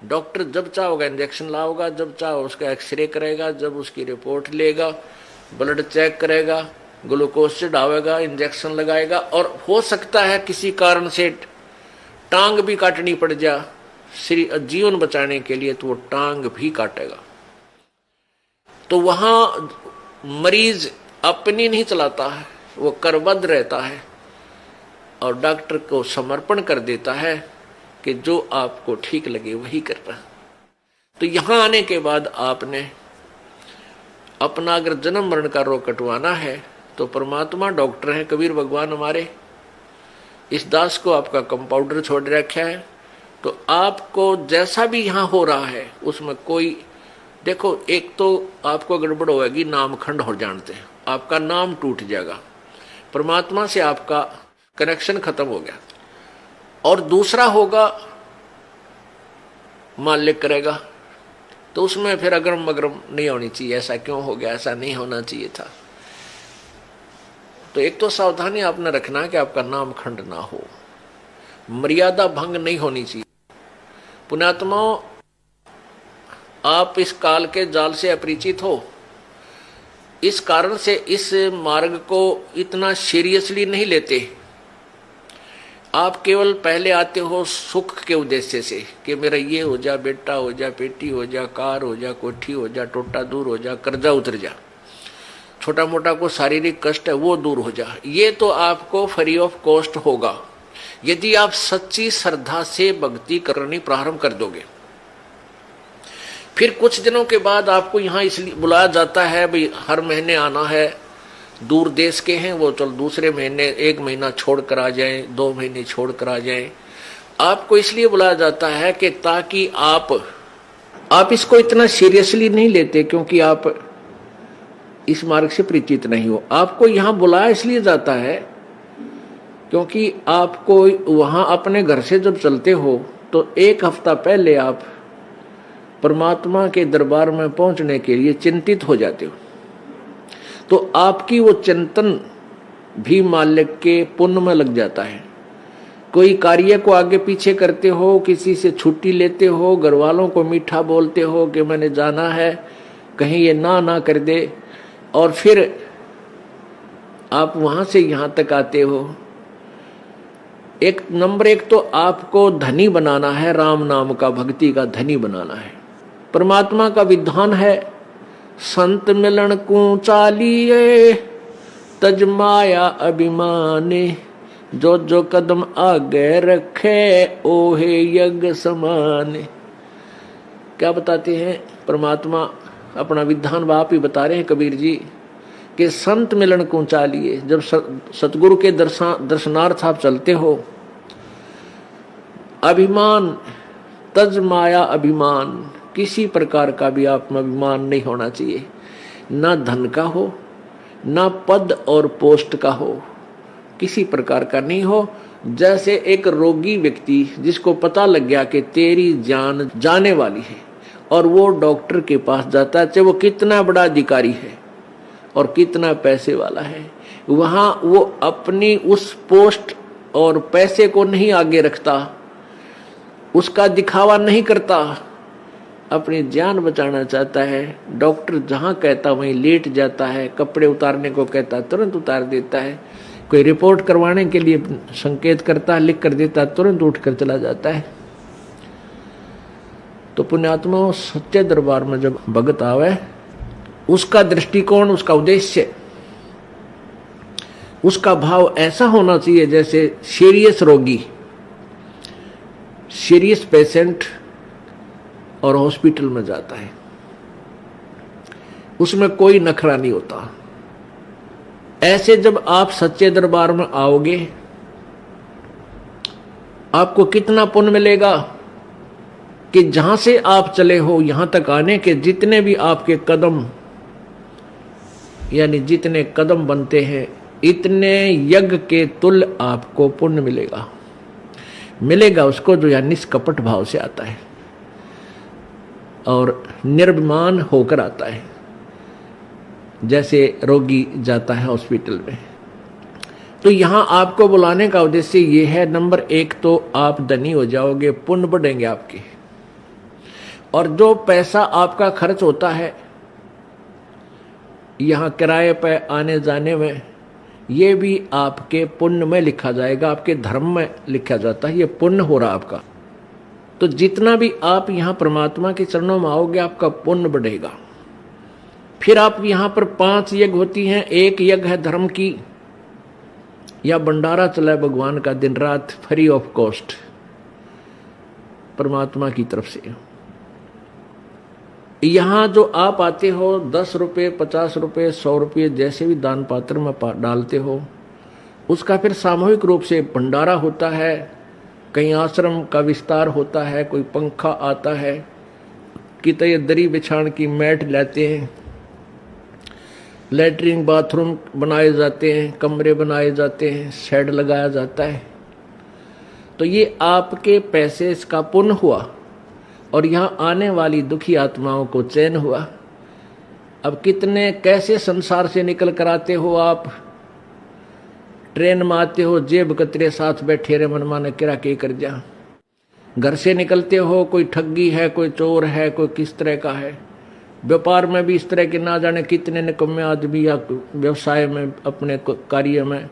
डॉक्टर जब चाहोगा इंजेक्शन लाओगा, जब चाहो उसका एक्सरे करेगा, जब उसकी रिपोर्ट लेगा, ब्लड चेक करेगा, ग्लूकोज चढ़ावेगा, इंजेक्शन लगाएगा, और हो सकता है किसी कारण से टांग भी काटनी पड़ जा जीवन बचाने के लिए, तो वो टांग भी काटेगा। तो वहां मरीज अपनी नहीं चलाता है, वो करबद्ध रहता है और डॉक्टर को समर्पण कर देता है कि जो आपको ठीक लगे वही करना। तो यहां आने के बाद आपने अपना अगर जन्म मरण का रोग कटवाना है तो परमात्मा डॉक्टर है, कबीर भगवान हमारे। इस दास को आपका कंपाउंडर छोड़ रखा है, तो आपको जैसा भी यहां हो रहा है उसमें कोई, देखो एक तो आपको गड़बड़ होगी, नाम खंड हो जानते हैं, आपका नाम टूट जाएगा, परमात्मा से आपका कनेक्शन खत्म हो गया। और दूसरा होगा मालिक करेगा, तो उसमें फिर अगरम मगरम नहीं होनी चाहिए, ऐसा क्यों हो गया, ऐसा नहीं होना चाहिए था। तो एक तो सावधानी आपने रखना कि आपका नाम खंड ना हो, मर्यादा भंग नहीं होनी चाहिए। पुण्यात्माओं, आप इस काल के जाल से अपरिचित हो, इस कारण से इस मार्ग को इतना सीरियसली नहीं लेते। आप केवल पहले आते हो सुख के उद्देश्य से कि मेरा ये हो जा, बेटा हो जा, बेटी हो जा, कार हो जा, कोठी हो जा, टोटा दूर हो जा, कर्जा उतर जा, छोटा मोटा को शारीरिक कष्ट है वो दूर हो जा। ये तो आपको फ्री ऑफ कॉस्ट होगा यदि आप सच्ची श्रद्धा से भक्ति करनी प्रारंभ कर दोगे। फिर कुछ दिनों के बाद आपको यहाँ इसलिए बुलाया जाता है, भाई हर महीने आना है, दूर देश के हैं वो चल दूसरे महीने 1 महीना छोड़ कर आ जाएं, 2 महीने छोड़ कर आ जाएं। आपको इसलिए बुलाया जाता है कि ताकि आप इसको इतना सीरियसली नहीं लेते, क्योंकि आप इस मार्ग से परिचित नहीं हो। आपको यहाँ बुलाया इसलिए जाता है क्योंकि आपको वहां अपने घर से जब चलते हो तो 1 हफ्ता पहले आप परमात्मा के दरबार में पहुंचने के लिए चिंतित हो जाते हो। तो आपकी वो चिंतन भी मालिक के पुण्य में लग जाता है। कोई कार्य को आगे पीछे करते हो, किसी से छुट्टी लेते हो, घर वालों को मीठा बोलते हो कि मैंने जाना है, कहीं ये ना कर दे, और फिर आप वहां से यहां तक आते हो। नंबर 1 तो आपको धनी बनाना है, राम नाम का, भक्ति का धनी बनाना है। परमात्मा का विधान है, संत मिलन को चालिए तज माया अभिमाने, जो जो कदम आगे रखे ओहे यज्ञ समाने। क्या बताते हैं परमात्मा, अपना विधान बाप ही बता रहे हैं कबीर जी कि संत मिलन को चालिए। जब सतगुरु के दर्शनार्थ आप चलते हो, अभिमान तज माया अभिमान, किसी प्रकार का भी आप में अभिमान नहीं होना चाहिए, ना धन का हो, ना पद और पोस्ट का हो, किसी प्रकार का नहीं हो। जैसे एक रोगी व्यक्ति जिसको पता लग गया कि तेरी जान जाने वाली है और वो डॉक्टर के पास जाता है, चाहे वो कितना बड़ा अधिकारी है और कितना पैसे वाला है, वहां वो अपनी उस पोस्ट और पैसे को नहीं आगे रखता, उसका दिखावा नहीं करता, अपनी जान बचाना चाहता है। डॉक्टर जहां कहता वहीं लेट जाता है, कपड़े उतारने को कहता तुरंत उतार देता है, कोई रिपोर्ट करवाने के लिए संकेत करता है, लिख कर देता, तुरंत उठकर चला जाता है। तो पुण्यात्मा सच्चे दरबार में जब भगत आवे, उसका दृष्टिकोण, उसका उद्देश्य, उसका भाव ऐसा होना चाहिए जैसे सीरियस रोगी, सीरियस पेशेंट और हॉस्पिटल में जाता है, उसमें कोई नखरा नहीं होता। ऐसे जब आप सच्चे दरबार में आओगे, आपको कितना पुण्य मिलेगा कि जहां से आप चले हो यहां तक आने के जितने भी आपके कदम, यानी जितने कदम बनते हैं, इतने यज्ञ के तुल्य आपको पुण्य मिलेगा। मिलेगा उसको जो यानी निष्कपट भाव से आता है और निर्भिमान होकर आता है, जैसे रोगी जाता है हॉस्पिटल में। तो यहां आपको बुलाने का उद्देश्य ये है, नंबर 1 तो आप धनी हो जाओगे, पुण्य बढ़ेंगे आपके, और जो पैसा आपका खर्च होता है यहां किराए पे आने जाने में, ये भी आपके पुण्य में लिखा जाएगा, आपके धर्म में लिखा जाता है, ये पुण्य हो रहा आपका। तो जितना भी आप यहां परमात्मा के चरणों में आओगे, आपका पुण्य बढ़ेगा। फिर आप यहां पर 5 यज्ञ होती हैं। एक यज्ञ है धर्म की, या भंडारा चला भगवान का दिन रात फ्री ऑफ कॉस्ट परमात्मा की तरफ से। यहां जो आप आते हो 10 रुपये, 50 रुपये, 100 रुपये जैसे भी दान पात्र में डालते हो, उसका फिर सामूहिक रूप से भंडारा होता है, कहीं आश्रम का विस्तार होता है, कोई पंखा आता है, कितने दरी बिछाण की मैट लेते हैं, लैट्रिन बाथरूम बनाए जाते हैं, कमरे बनाए जाते हैं, शेड लगाया जाता है। तो ये आपके पैसे इसका पुण्य हुआ और यहाँ आने वाली दुखी आत्माओं को चैन हुआ। अब कितने कैसे संसार से निकल कर आते हो आप, ट्रेन में आते हो, जेब कतरे साथ बैठे रहे, मन माने किरा के कर जा। घर से निकलते हो, कोई ठगी है, कोई चोर है, कोई किस तरह का है। व्यापार में भी इस तरह के ना जाने कितने निकम्मे आदमी, या व्यवसाय में अपने कार्य में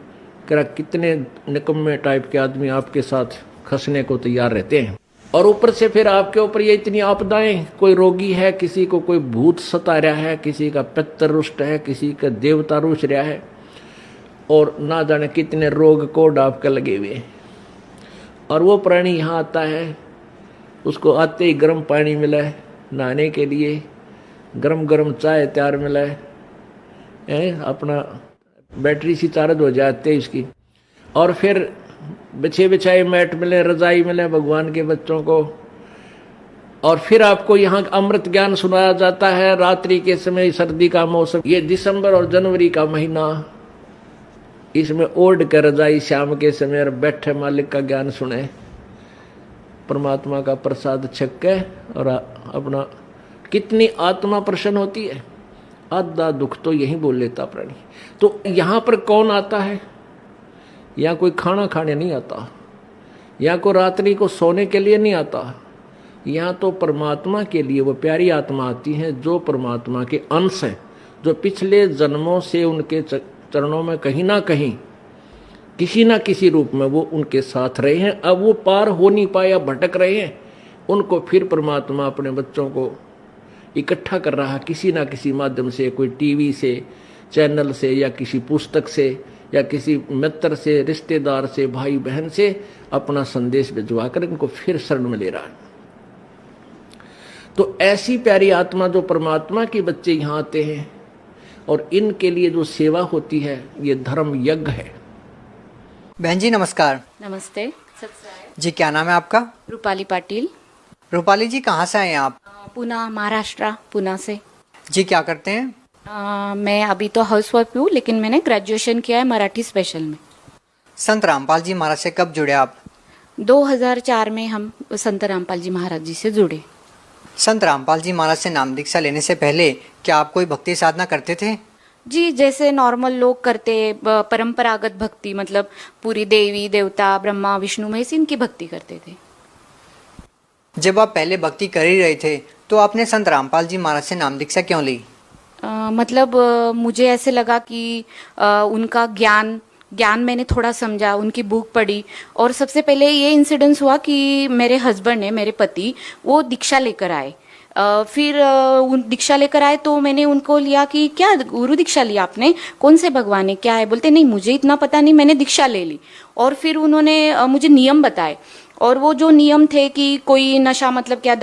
कितने निकम्मे टाइप के आदमी आपके साथ खसने को तैयार रहते हैं। और ऊपर से फिर आपके ऊपर ये इतनी आपदाएं, कोई रोगी है, किसी को कोई भूत सता रहा है, किसी का पितर रुष्ट है, किसी का देवता रुष रहा है, और ना जाने कितने रोग कोड आपके लगे हुए। और वो प्राणी यहाँ आता है, उसको आते ही गर्म पानी मिला है नहाने के लिए, गरम गरम चाय तैयार मिला है, अपना बैटरी सी चार्ज हो जाती है इसकी, और फिर बिछे बिछाए मैट मिले, रजाई मिले भगवान के बच्चों को। और फिर आपको यहाँ अमृत ज्ञान सुनाया जाता है रात्रि के समय, सर्दी का मौसम, ये दिसंबर और जनवरी का महीना, इसमें ओढ़ कर रजाई शाम के समय और बैठे मालिक का ज्ञान सुने, परमात्मा का प्रसाद छक के, और अपना कितनी आत्मा प्रसन्न होती है। आधा दुख तो यही बोल लेता प्राणी। तो यहाँ पर कौन आता है? यहाँ कोई खाना खाने नहीं आता, यहाँ को रात्रि को सोने के लिए नहीं आता, यहाँ तो परमात्मा के लिए वो प्यारी आत्मा आती है जो परमात्मा के अंश हैं, जो पिछले जन्मों से उनके चरणों में कहीं ना कहीं किसी ना किसी रूप में वो उनके साथ रहे हैं। अब वो पार हो नहीं पाया, भटक रहे हैं, उनको फिर परमात्मा अपने बच्चों को इकट्ठा कर रहा है किसी ना किसी माध्यम से, कोई टीवी से, चैनल से, या किसी पुस्तक से, या किसी मित्र से, रिश्तेदार से, भाई बहन से अपना संदेश भिजवा कर इनको फिर शरण में ले रहा है। तो ऐसी प्यारी आत्मा जो परमात्मा के बच्चे यहाँ आते हैं और इनके लिए जो सेवा होती है, ये धर्म यज्ञ है। बहन जी नमस्कार। नमस्ते। जी क्या नाम है आपका? रूपाली पाटिल। रूपाली जी कहाँ से आए हैं आप? पुणे, महाराष्ट्र, पुणे से। जी क्या करते हैं? मैं अभी तो हाउस वाइफ हूँ, लेकिन मैंने ग्रेजुएशन किया है मराठी स्पेशल में। संत रामपाल जी महाराज से कब जुड़े आप? 2004 में हम संत रामपाल जी महाराज जी से जुड़े। संत रामपाल जी महाराज से नाम दीक्षा लेने से पहले क्या आप कोई भक्ति साधना करते थे? जी, जैसे नॉर्मल लोग करते, परंपरागत भक्ति, मतलब पूरी देवी देवता ब्रह्मा विष्णु महेश इनकी भक्ति करते थे। जब आप पहले भक्ति कर ही रहे थे तो आपने संत रामपाल जी महाराज से नाम दीक्षा क्यों ली? मतलब मुझे ऐसे लगा कि उनका ज्ञान मैंने थोड़ा समझा, उनकी बुक पढ़ी, और सबसे पहले ये इंसिडेंस हुआ कि मेरे हस्बैंड ने, मेरे पति, वो दीक्षा लेकर आए। फिर उन दीक्षा लेकर आए तो मैंने उनको लिया कि क्या गुरु दीक्षा लिया आपने, कौन से भगवान है, क्या है? बोलते नहीं मुझे इतना पता नहीं, मैंने दीक्षा ले ली। और फिर उन्होंने मुझे नियम बताए, और वो जो नियम थे कि कोई नशा, मतलब क्या,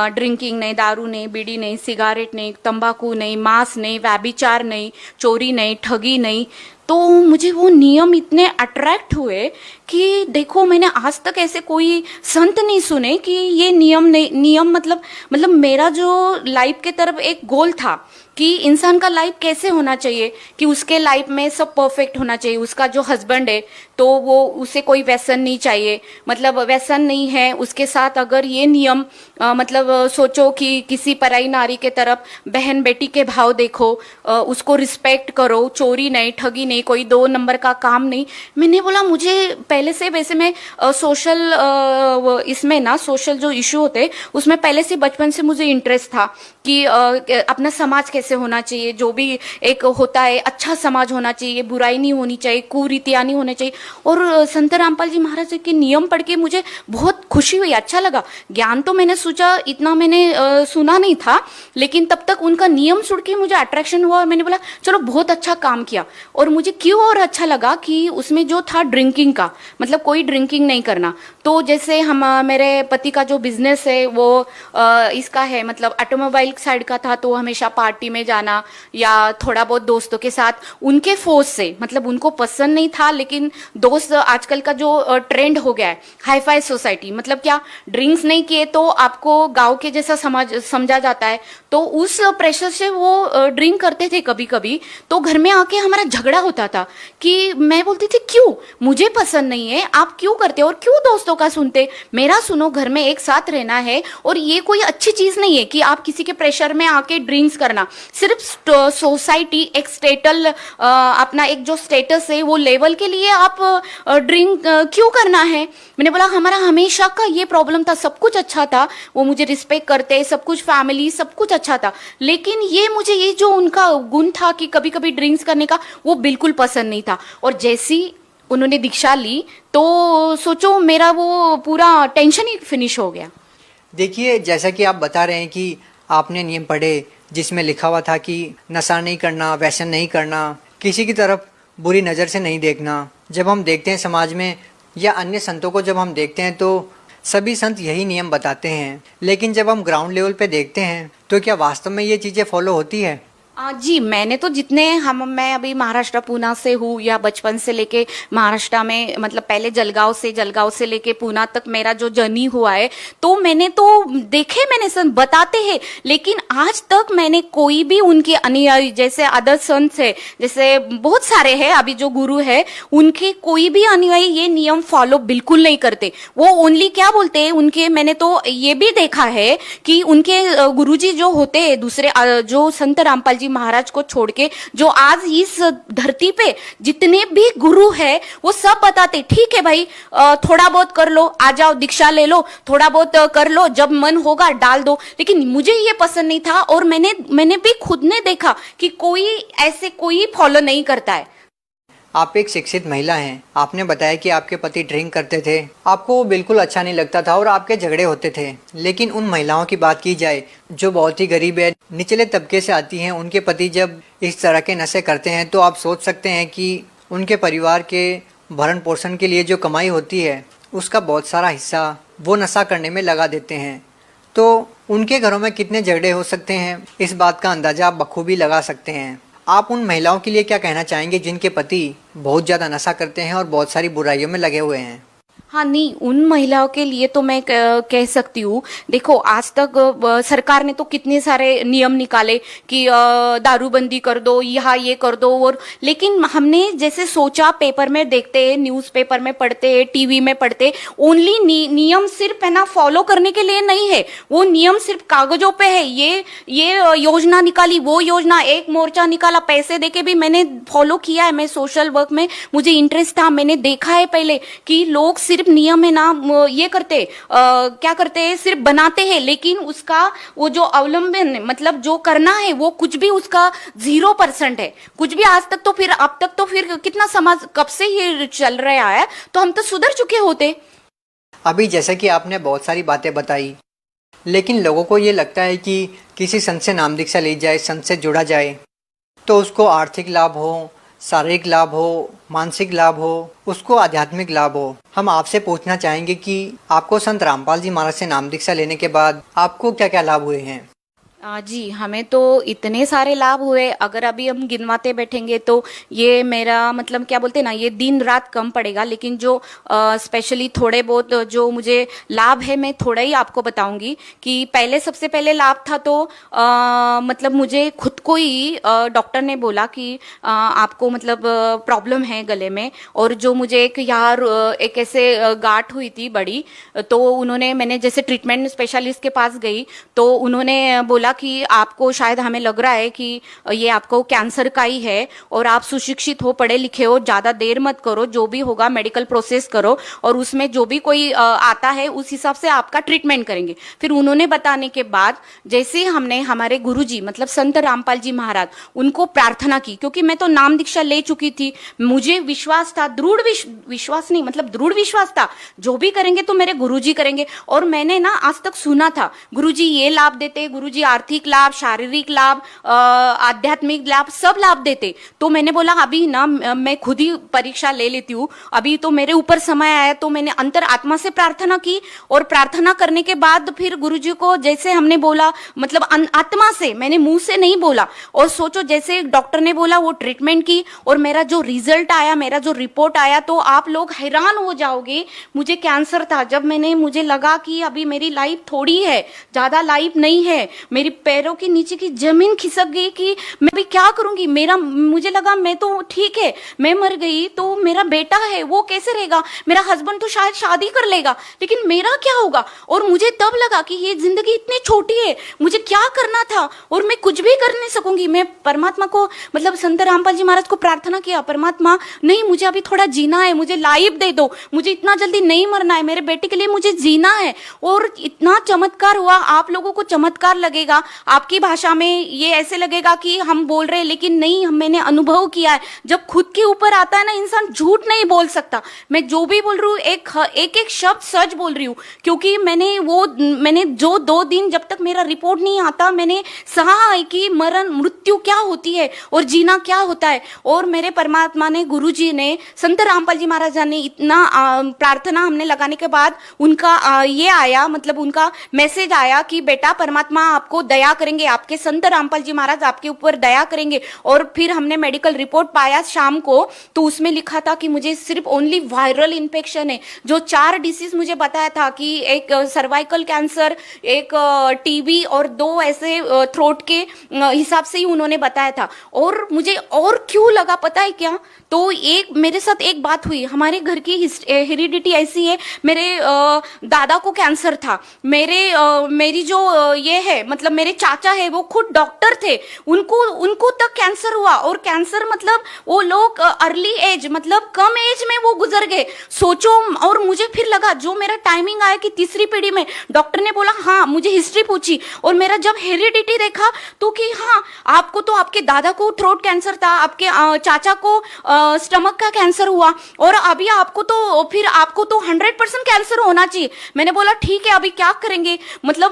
ड्रिंकिंग नहीं, दारू नहीं, बीड़ी नहीं, सिगारेट नहीं, तंबाकू नहीं, मांस नहीं, व्यभिचार नहीं, चोरी नहीं, ठगी नहीं। तो मुझे वो नियम इतने अट्रैक्ट हुए कि देखो, मैंने आज तक ऐसे कोई संत नहीं सुने कि ये नियम मतलब मेरा जो लाइफ के तरफ एक गोल था कि इंसान का लाइफ कैसे होना चाहिए, कि उसके लाइफ में सब परफेक्ट होना चाहिए। उसका जो हस्बैंड है तो वो उसे कोई व्यसन नहीं चाहिए, मतलब व्यसन नहीं है उसके साथ। अगर ये नियम मतलब सोचो कि किसी पराई नारी के तरफ बहन बेटी के भाव देखो, उसको रिस्पेक्ट करो, चोरी नहीं, ठगी नहीं, कोई 2 नंबर का काम नहीं। मैंने बोला मुझे पहले से, वैसे मैं सोशल इसमें ना, सोशल जो इशू होते उसमें पहले से बचपन से मुझे इंटरेस्ट था कि अपना समाज कैसे होना चाहिए, जो भी एक होता है अच्छा समाज होना चाहिए, बुराई नहीं होनी चाहिए, कुरीतियां नहीं होने चाहिए। और संत रामपाल जी महाराज के नियम पढ़ के मुझे बहुत खुशी हुई, अच्छा लगा। ज्ञान तो मैंने सोचा इतना मैंने सुना नहीं था, लेकिन तब तक उनका नियम सुन के मुझे अट्रैक्शन हुआ और मैंने बोला चलो बहुत अच्छा काम किया। और मुझे क्यों और अच्छा लगा कि उसमें जो था ड्रिंकिंग का, मतलब कोई ड्रिंकिंग नहीं करना। तो जैसे हम, मेरे पति का जो बिजनेस है वो इसका है, मतलब ऑटोमोबाइल साइड का था, तो हमेशा पार्टी में जाना या थोड़ा बहुत दोस्तों के साथ उनके फोर्स से, मतलब उनको पसंद नहीं था, लेकिन दोस्त, आजकल का जो ट्रेंड हो गया है हाई फाई सोसाइटी, मतलब क्या, ड्रिंक्स नहीं किए तो आपको गांव के जैसा समझा जाता है। तो उस प्रेशर से वो ड्रिंक करते थे कभी कभी। तो घर में आके हमारा झगड़ा होता था कि मैं बोलती थी क्यों, मुझे पसंद नहीं है, आप क्यों करते हो, और क्यों दोस्तों का सुनते, मेरा सुनो, घर में एक साथ रहना है। और ये कोई अच्छी चीज नहीं है कि आप किसी के प्रेशर में आके ड्रिंक्स करना। सिर्फ सोसाइटी एक अपना एक जो स्टेटस है वो लेवल के लिए आप ड्रिंक क्यों करना है। मैंने बोला हमारा हमेशा का ये प्रॉब्लम था, सब कुछ अच्छा था, वो मुझे रिस्पेक्ट करते, सब कुछ फैमिली सब कुछ अच्छा था, लेकिन मुझे ये जो उनका गुण था कि कभी कभी ड्रिंक्स करने का, वो बिल्कुल पसंद नहीं था। और जैसी उन्होंने दीक्षा ली तो सोचो मेरा वो पूरा टेंशन ही फिनिश हो गया। देखिए जैसा कि आप बता रहे हैं कि आपने नियम पढ़े जिसमें लिखा हुआ था कि नशा नहीं करना, व्यसन नहीं करना, किसी की तरफ बुरी नज़र से नहीं देखना। जब हम देखते हैं समाज में या अन्य संतों को जब हम देखते हैं तो सभी संत यही नियम बताते हैं, लेकिन जब हम ग्राउंड लेवल पे देखते हैं तो क्या वास्तव में ये चीज़ें फॉलो होती है? जी, मैंने तो जितने मैं अभी महाराष्ट्र पुणे से हूँ, या बचपन से लेके महाराष्ट्र में, मतलब पहले जलगांव से लेके पुणे तक मेरा जो जर्नी हुआ है, तो मैंने तो देखे, मैंने संत बताते हैं, लेकिन आज तक मैंने कोई भी उनके अनुयायी, जैसे अदर संत है, जैसे बहुत सारे हैं अभी जो गुरु है, उनके कोई भी अनुयायी ये नियम फॉलो बिल्कुल नहीं करते। वो ओनली क्या बोलते हैं उनके, मैंने तो ये भी देखा है कि उनके गुरुजी जो होते हैं दूसरे, जो संत रामपाल जी महाराज को छोड़ के जो आज इस धरती पे जितने भी गुरु है वो सब बताते, ठीक है भाई, थोड़ा बहुत कर लो, आ जाओ दीक्षा ले लो, थोड़ा बहुत कर लो, जब मन होगा डाल दो। लेकिन मुझे ये पसंद नहीं था, और मैंने भी खुद ने देखा कि कोई फॉलो नहीं करता है। आप एक शिक्षित महिला हैं, आपने बताया कि आपके पति ड्रिंक करते थे, आपको वो बिल्कुल अच्छा नहीं लगता था और आपके झगड़े होते थे। लेकिन उन महिलाओं की बात की जाए जो बहुत ही गरीब है, निचले तबके से आती हैं, उनके पति जब इस तरह के नशे करते हैं तो आप सोच सकते हैं कि उनके परिवार के भरण पोषण के लिए जो कमाई होती है उसका बहुत सारा हिस्सा वो नशा करने में लगा देते हैं। तो उनके घरों में कितने झगड़े हो सकते हैं, इस बात का अंदाजा आप बखूबी लगा सकते हैं। आप उन महिलाओं के लिए क्या कहना चाहेंगे जिनके पति बहुत ज़्यादा नशा करते हैं और बहुत सारी बुराइयों में लगे हुए हैं? हाँ नहीं, उन महिलाओं के लिए तो मैं कह सकती हूँ, देखो आज तक सरकार ने तो कितने सारे नियम निकाले कि दारूबंदी कर दो, यहाँ ये कर दो, और लेकिन हमने जैसे सोचा, पेपर में देखते हैं, न्यूज़पेपर में पढ़ते हैं, टीवी में पढ़ते, ओनली नियम सिर्फ है ना फॉलो करने के लिए नहीं है, वो नियम सिर्फ कागजों पे है। ये योजना निकाली, वो योजना, एक मोर्चा निकाला, पैसे देके भी मैंने फॉलो किया है। मैं सोशल वर्क में मुझे इंटरेस्ट था, मैंने देखा है पहले कि लोग सिर्फ नियम है ना ये करते क्या करते हैं, सिर्फ बनाते हैं, लेकिन उसका वो जो अवलंबन मतलब जो करना है वो कुछ भी उसका 0% है, कुछ भी आज तक। तो फिर अब तक तो फिर कितना समाज कब से ये चल रहा है, तो हम तो सुधर चुके होते। अभी जैसे कि आपने बहुत सारी बातें बताई, लेकिन लोगों को ये लगता है कि किसी संत से नाम दीक्षा ली जाए, संत से जुड़ा जाए तो उसको आर्थिक लाभ हो, शारीरिक लाभ हो, मानसिक लाभ हो, उसको आध्यात्मिक लाभ हो। हम आपसे पूछना चाहेंगे कि आपको संत रामपाल जी महाराज से नाम दीक्षा लेने के बाद आपको क्या क्या लाभ हुए हैं? जी, हमें तो इतने सारे लाभ हुए, अगर अभी हम गिनवाते बैठेंगे तो ये मेरा मतलब क्या बोलते हैं ना, ये दिन रात कम पड़ेगा। लेकिन जो स्पेशली थोड़े बहुत जो मुझे लाभ है, मैं थोड़ा ही आपको बताऊंगी। कि पहले सबसे पहले लाभ था तो मतलब मुझे खुद को ही डॉक्टर ने बोला कि आपको मतलब प्रॉब्लम है गले में, और जो मुझे एक यहाँ एक ऐसे गांठ हुई थी बड़ी, तो उन्होंने, मैंने जैसे ट्रीटमेंट स्पेशलिस्ट के पास गई तो उन्होंने बोला कि आपको शायद, हमें लग रहा है कि ये आपको कैंसर का ही है, और आप सुशिक्षित हो, पढ़े लिखे हो, ज्यादा देर मत करो, जो भी होगा मेडिकल प्रोसेस करो, और उसमें जो भी कोई आता है उस हिसाब से आपका ट्रीटमेंट करेंगे। फिर उन्होंने बताने के बाद जैसे हमने हमारे गुरुजी मतलब संत रामपाल जी महाराज, उनको प्रार्थना की, क्योंकि मैं तो नाम दीक्षा ले चुकी थी, मुझे विश्वास था, दृढ़ विश्वास नहीं मतलब दृढ़ विश्वास था, जो भी करेंगे तो मेरे गुरुजी करेंगे। और मैंने ना आज तक सुना था गुरुजी ये लाभ देते, गुरुजी आर्थिक लाभ, शारीरिक लाभ, आध्यात्मिक लाभ, सब लाभ देते। तो मैंने बोला अभी ना मैं खुद ही परीक्षा ले लेती हूँ, अभी तो मेरे ऊपर समय आया। तो मैंने अंतर आत्मा से प्रार्थना की, और प्रार्थना करने के बाद फिर गुरुजी को जैसे हमने बोला, मतलब आत्मा से, मैंने मुंह से नहीं बोला। और सोचो जैसे डॉक्टर ने बोला वो ट्रीटमेंट की, और मेरा जो रिजल्ट आया, मेरा जो रिपोर्ट आया, तो आप लोग हैरान हो जाओगे। मुझे कैंसर था, जब मुझे लगा कि अभी मेरी लाइफ थोड़ी है, ज्यादा लाइफ नहीं है, मेरी पैरों के नीचे की जमीन खिसक गई कि मैं भी क्या करूंगी। मुझे लगा मैं तो ठीक है, मैं मर गई तो मेरा बेटा है वो कैसे रहेगा, मेरा हस्बैंड तो शायद शादी कर लेगा, लेकिन मेरा क्या होगा। और मुझे तब लगा कि ये जिंदगी इतनी छोटी है, मुझे क्या करना था, और मैं कुछ भी कर नहीं सकूंगी। मैं परमात्मा को मतलब संत रामपाल जी महाराज को प्रार्थना किया, परमात्मा नहीं, मुझे अभी थोड़ा जीना है, मुझे लाइफ दे दो, मुझे इतना जल्दी नहीं मरना है, मेरे बेटे के लिए मुझे जीना है। और इतना चमत्कार हुआ। आप लोगों को चमत्कार लगेगा, आपकी भाषा में ये ऐसे लगेगा कि हम बोल रहे हैं, लेकिन नहीं, मैंने अनुभव किया है। जब खुद के ऊपर आता है ना, इंसान झूठ नहीं बोल सकता। मैं जो भी बोल रही हूँ एक शब्द सच बोल रही हूँ, क्योंकि मैंने जो 2 दिन जब तक मेरा रिपोर्ट नहीं आता, मैंने सहा है कि मृत्यु क्या होती है और जीना क्या होता है। और मेरे परमात्मा ने, गुरु जी ने, संत रामपाल जी महाराज ने इतना प्रार्थना हमने लगाने के बाद उनका ये आया, मतलब उनका मैसेज आया कि बेटा परमात्मा आपको दया करेंगे, आपके संत रामपाल जी महाराज आपके ऊपर दया करेंगे। और फिर हमने मेडिकल रिपोर्ट पाया शाम को, तो उसमें लिखा था कि मुझे सिर्फ ओनली वायरल इन्फेक्शन है। जो 4 डिसीज मुझे बताया था कि एक सर्वाइकल कैंसर, एक टीबी और 2 ऐसे थ्रोट के हिसाब से ही उन्होंने बताया था। और मुझे और क्यों लगा पता है क्या, तो मेरे साथ एक बात हुई। हमारे घर की हेरिडिटी ऐसी है, मेरे दादा को कैंसर था, मेरी जो ये है मतलब मेरे चाचा है वो खुद डॉक्टर थे, उनको तक कैंसर हुआ। और कैंसर मतलब वो लोग अर्ली एज मतलब कम एज में वो गुजर गए, सोचो। और मुझे फिर लगा, जो मेरा टाइमिंग आया कि तीसरी पीढ़ी में, डॉक्टर ने बोला हाँ, मुझे हिस्ट्री पूछी और मेरा जब हेरिडिटी देखा तो कि हाँ, आपको तो आपके दादा को थ्रोट कैंसर था, आपके चाचा को स्टमक का कैंसर हुआ, और अभी आपको तो 100% कैंसर होना चाहिए। मैंने बोला ठीक है, अभी क्या करेंगे, मतलब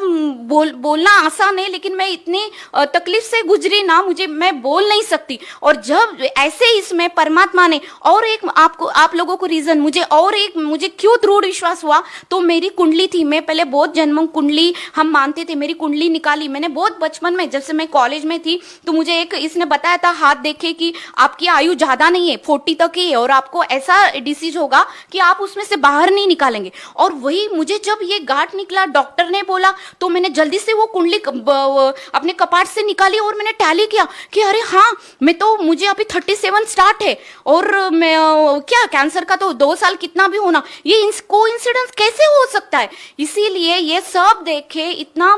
बोलना आसान पता नहीं, लेकिन मैं इतनी तकलीफ से गुजरी ना, मैं बोल नहीं सकती। और जब ऐसे इसमें परमात्मा ने और एक आप लोगों को रीजन मुझे क्यों दृढ़ विश्वास हुआ, तो मेरी कुंडली थी। मैं पहले बहुत जन्म कुंडली हम मानते थे, मेरी कुंडली निकाली मैंने बहुत बचपन में, जब से मैं कॉलेज में थी। तो मुझे एक इसने बताया था, हाथ देखे कि आपकी आयु ज्यादा नहीं है, 40 तक ही है, और आपको ऐसा डिसीज होगा कि आप उसमें से बाहर नहीं निकालेंगे। और वही मुझे जब ये गांठ निकला, डॉक्टर ने बोला, तो मैंने जल्दी से वो कुंडली अपने कपाट से निकाली और मैंने टैली किया कि अरे हाँ, मुझे अभी 37 स्टार्ट है, और मैं क्या कैंसर का तो 2 साल कितना भी होना, ये कोइंसिडेंस कैसे हो सकता है। इसीलिए ये सब देखे इतना,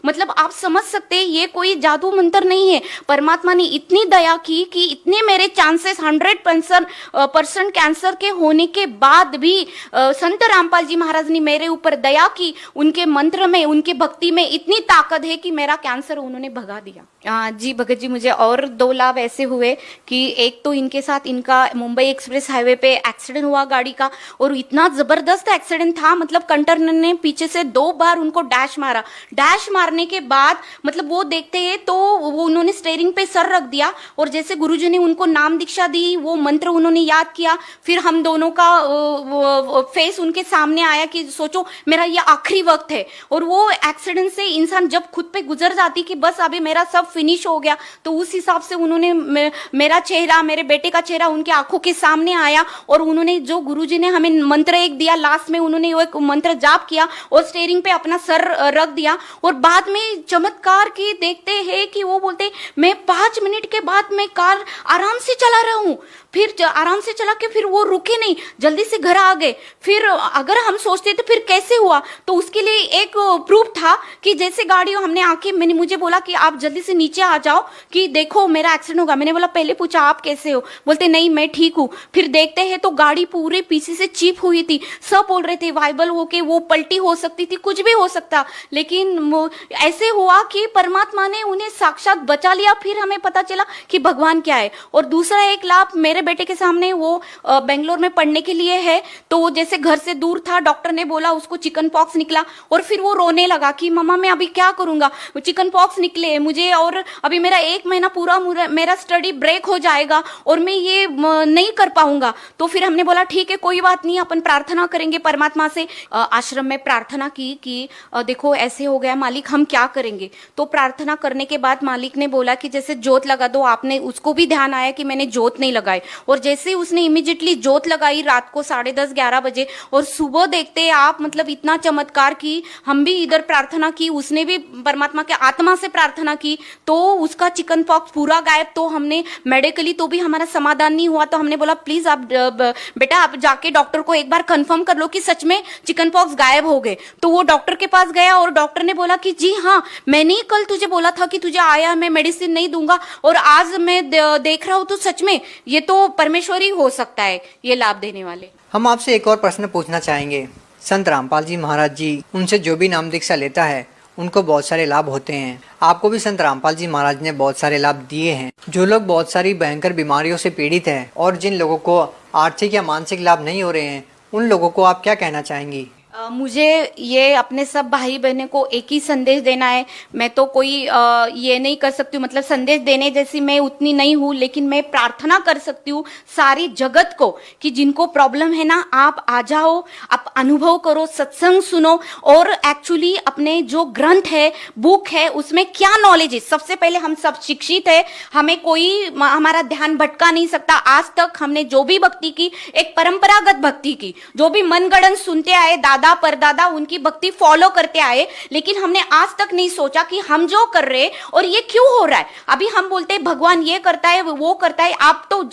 मतलब आप समझ सकते हैं ये कोई जादू मंत्र नहीं है। परमात्मा ने इतनी दया की कि इतने मेरे चांसेस 100% कैंसर के होने के बाद भी संत रामपाल जी महाराज ने मेरे ऊपर दया की। उनके मंत्र में, उनकी भक्ति में इतनी ताकत है कि मेरा कैंसर उन्होंने भगा दिया। जी भगत जी, मुझे और 2 लाभ ऐसे हुए कि एक तो इनके साथ इनका मुंबई एक्सप्रेस हाईवे पे एक्सीडेंट हुआ गाड़ी का, और इतना जबरदस्त एक्सीडेंट था, मतलब कंटेनर ने पीछे से 2 बार उनको डैश मारा। डैश मारने के बाद मतलब वो देखते हैं तो वो उन्होंने स्टीयरिंग पे सर रख दिया, और जैसे गुरुजी ने उनको नाम दीक्षा दी, वो मंत्र उन्होंने याद किया, फिर हम दोनों का फेस उनके सामने आया कि सोचो मेरा ये आखिरी वक्त है। और वो एक्सीडेंट से इंसान जब खुद पे गुजर जाती कि बस अभी मेरा सब फिनिश हो गया, तो उस हिसाब से उन्होंने मेरा चेहरा, मेरे बेटे का चेहरा उनके आंखों के सामने आया, और उन्होंने जो गुरुजी ने हमें मंत्र एक दिया, लास्ट में उन्होंने वो एक मंत्र जाप किया और स्टीयरिंग पे अपना सर रख दिया। और बाद में चमत्कार की देखते हैं कि वो बोलते मैं 5 मिनट के बाद मैं कार आराम से चला रहा हूँ, फिर आराम से चला के फिर वो रुके नहीं, जल्दी से घर आ गए। फिर अगर हम सोचते थे फिर कैसे हुआ, तो उसके लिए एक प्रूफ था कि जैसे गाड़ी हमने आके मुझे बोला कि आप जल्दी से नीचे आ जाओ कि देखो मेरा एक्सीडेंट होगा। मैंने बोला पहले पूछा आप कैसे हो, बोलते नहीं मैं ठीक हूँ। फिर देखते हैं तो गाड़ी पूरे पीछे से चिप हुई थी, सब बोल रहे थे वाइबल होके वो पलटी हो सकती थी, कुछ भी हो सकता, लेकिन ऐसे हुआ कि परमात्मा ने उन्हें साक्षात बचा लिया। फिर हमें पता चला कि भगवान क्या है। और दूसरा एक लाभ मेरे बेटे के सामने, वो बेंगलोर में पढ़ने के लिए है, तो जैसे घर से दूर था, डॉक्टर ने बोला उसको चिकन पॉक्स निकला, और फिर वो रोने लगा कि मम्मा मैं अभी क्या करूंगा, चिकन पॉक्स निकले मुझे, और अभी मेरा 1 महीना पूरा मेरा स्टडी ब्रेक हो जाएगा और मैं ये नहीं कर पाऊंगा। तो फिर हमने बोला ठीक है कोई बात नहीं, अपन प्रार्थना करेंगे परमात्मा से। आश्रम में प्रार्थना की कि देखो ऐसे हो गया मालिक, हम क्या करेंगे। तो प्रार्थना करने के बाद मालिक ने बोला कि जैसे जोत लगा दो। आपने उसको भी ध्यान आया कि मैंने जोत नहीं लगाई, और जैसे उसने इमीडिएटली जोत लगाई रात को 10:30-11 बजे, और सुबह देखते आप मतलब इतना चमत्कार की। हम भी इधर प्रार्थना की, उसने भी परमात्मा के आत्मा से प्रार्थना की, तो उसका चिकन पॉक्स पूरा गायब। तो हमने मेडिकली तो भी हमारा समाधान नहीं हुआ, तो हमने बोला प्लीज आप बेटा आप जाके डॉक्टर को एक बार कंफर्म कर लो कि सच में चिकन पॉक्स गायब हो गए। तो वो डॉक्टर के पास गया और डॉक्टर ने बोला कि जी हाँ, मैंने ही कल तुझे बोला था कि तुझे आया मैं मेडिसिन नहीं दूंगा, और आज मैं देख रहा हूं तो सच में ये तो परमेश्वर ही हो सकता है ये लाभ देने वाले। हम आपसे एक और प्रश्न पूछना चाहेंगे। संत रामपाल जी महाराज जी, उनसे जो भी नाम दीक्षा लेता है उनको बहुत सारे लाभ होते हैं। आपको भी संत रामपाल जी महाराज ने बहुत सारे लाभ दिए हैं। जो लोग बहुत सारी भयंकर बीमारियों से पीड़ित हैं और जिन लोगों को आर्थिक या मानसिक लाभ नहीं हो रहे हैं, उन लोगों को आप क्या कहना चाहेंगी? मुझे ये अपने सब भाई बहनों को एक ही संदेश देना है। मैं तो कोई ये नहीं कर सकती हूँ, मतलब संदेश देने जैसी मैं उतनी नहीं हूँ, लेकिन मैं प्रार्थना कर सकती हूँ सारी जगत को कि जिनको प्रॉब्लम है ना, आप आ जाओ, आप अनुभव करो, सत्संग सुनो, और एक्चुअली अपने जो ग्रंथ है, बुक है, उसमें क्या नॉलेज है। सबसे पहले हम सब शिक्षित है, हमें कोई हमारा ध्यान भटका नहीं सकता। आज तक हमने जो भी भक्ति की, एक परंपरागत भक्ति की, जो भी मनगढ़ंत सुनते आए, दादा परदादा उनकी भक्ति फॉलो करते आए, लेकिन हमने आज तक नहीं सोचा कि हम जो कर रहे हैं और ये क्यों हो रहा है। अभी हम बोलते हैं भगवान ये करता है वो करता है,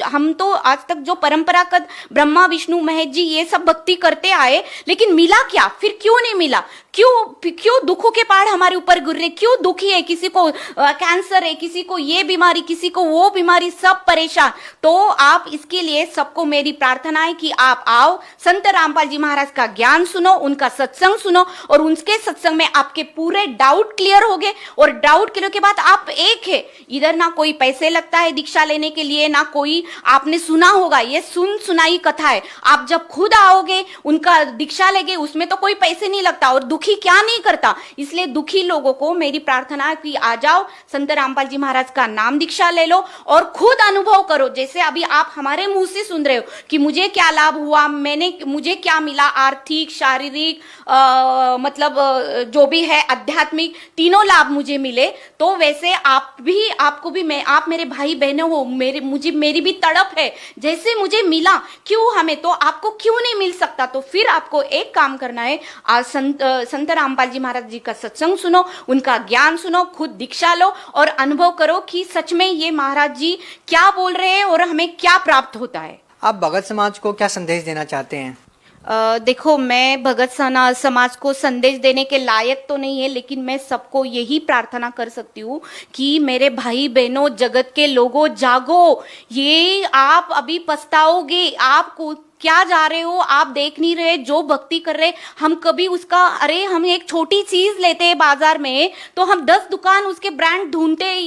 हम तो आज तक जो परंपरागत ब्रह्मा विष्णु महेश जी ये सब भक्ति करते आए, लेकिन मिला क्या, फिर क्यों नहीं मिला, क्यों दुखों के पहाड़ हमारे ऊपर गिर रहे, क्यों दुखी है, किसी को कैंसर है, किसी को ये बीमारी, किसी को वो बीमारी, सब परेशान। तो आप इसके लिए सबको मेरी प्रार्थना है कि आप आओ, संत रामपाल जी महाराज का ज्ञान सुनो उनका सत्संग सुनो, और उनके सत्संग में आपके पूरे डाउट क्लियर हो गए, और डाउट क्लियर के बाद आप एक है, इधर ना कोई पैसे लगता है दीक्षा लेने के लिए, ना कोई आपने सुना होगा, ये सुनाई कथा है। आप जब खुद आओगे उनका दीक्षा लेगे, उसमें तो कोई पैसे नहीं लगता, और दुखी क्या नहीं करता। इसलिए दुखी लोगों को मेरी प्रार्थना है कि आ जाओ, संत रामपाल जी महाराज का नाम दीक्षा ले लो और खुद अनुभव करो। जैसे अभी आप हमारे मुंह से सुन रहे हो कि मुझे क्या लाभ हुआ, मुझे क्या मिला, आर्थिक, शारीरिक, मतलब जो भी है आध्यात्मिक, तीनों लाभ मुझे मिले। तो वैसे आपको भी आप मेरे भाई बहनों हो, मेरी भी तड़प है, जैसे मुझे मिला क्यों हमें, तो आपको क्यों नहीं मिल सकता। तो फिर आपको एक काम करना है, आज संत रामपाल जी महाराज जी का सत्संग सुनो, उनका ज्ञान सुनो, खुद दीक्षा लो और अनुभव करो कि सच में ये महाराज जी क्या बोल रहे हैं और हमें क्या प्राप्त होता है। आप भगत समाज को क्या संदेश देना चाहते हैं? देखो, मैं भगत समाज को संदेश देने के लायक तो नहीं है, लेकिन मैं सबको यही प्रार्थना कर सकती हूँ कि मेरे भाई बहनों, जगत के लोगों, जागो। ये आप अभी पछताओगे, आपको क्या जा रहे हो, आप देख नहीं रहे जो भक्ति कर रहे। हम कभी उसका, अरे हम एक छोटी चीज लेते हैं बाजार में तो हम 10 दुकान उसके ब्रांड ढूंढते हैं,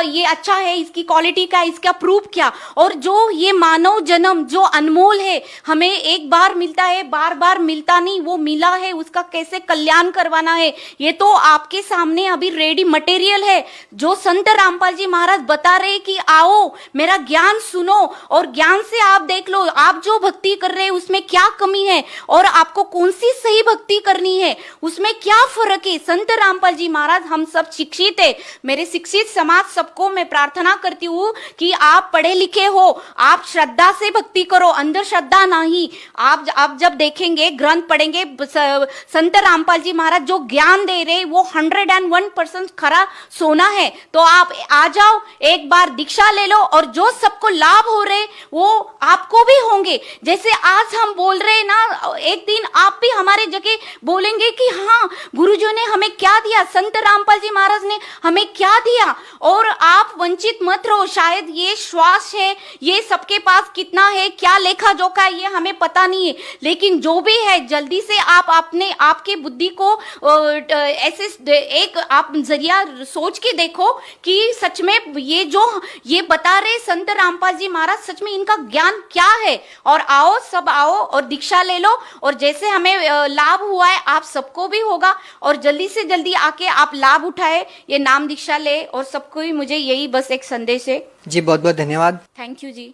ये अच्छा है, इसकी क्वालिटी का, इसका प्रूफ क्या। और जो ये मानव जन्म जो अनमोल है, हमें एक बार मिलता है, बार बार मिलता नहीं, वो मिला है, उसका कैसे कल्याण करवाना है, ये तो आपके सामने अभी रेडी मटेरियल है। जो संत रामपाल जी महाराज बता रहे कि आओ मेरा ज्ञान सुनो, और ज्ञान से आप देख लो आप जो भक्ति कर रहे हैं उसमें क्या कमी है और आपको कौन सी सही भक्ति करनी है, उसमें क्या फर्क है। संत रामपाल जी महाराज, हम सब शिक्षित है, मेरे शिक्षित समाज सबको मैं प्रार्थना करती हूँ कि आप पढ़े लिखे हो, आप श्रद्धा से भक्ति करो, अंधश्रद्धा नहीं। आप जब देखेंगे, ग्रंथ पढ़ेंगे, संत रामपाल जी महाराज जो ज्ञान दे रहे वो 101% खरा सोना है। तो आप आ जाओ, एक बार दीक्षा ले लो, और जो सबको लाभ हो रहे वो आपको भी होंगे। जैसे आज हम बोल रहे हैं ना, एक दिन आप भी हमारे जगह बोलेंगे कि हाँ, गुरुजी ने हमें क्या दिया, संत रामपाल जी महाराज ने हमें क्या दिया, और आप वंचित मत रहो। शायद ये श्वास है, ये सबके पास कितना है, क्या लेखा जोखा है, ये हमें पता नहीं है, लेकिन जो भी है जल्दी से आप आपके बुद्धि को ऐसे एक आप जरिया सोच के देखो कि सच में ये बता रहे संत रामपाल जी महाराज, सच में इनका ज्ञान क्या है। और आओ, सब आओ और दीक्षा ले लो, और जैसे हमें लाभ हुआ है आप सबको भी होगा, और जल्दी से जल्दी आके आप लाभ उठाए, ये नाम दीक्षा ले, और सबको ही मुझे यही बस एक संदेश है। जी बहुत बहुत धन्यवाद। Thank you ji.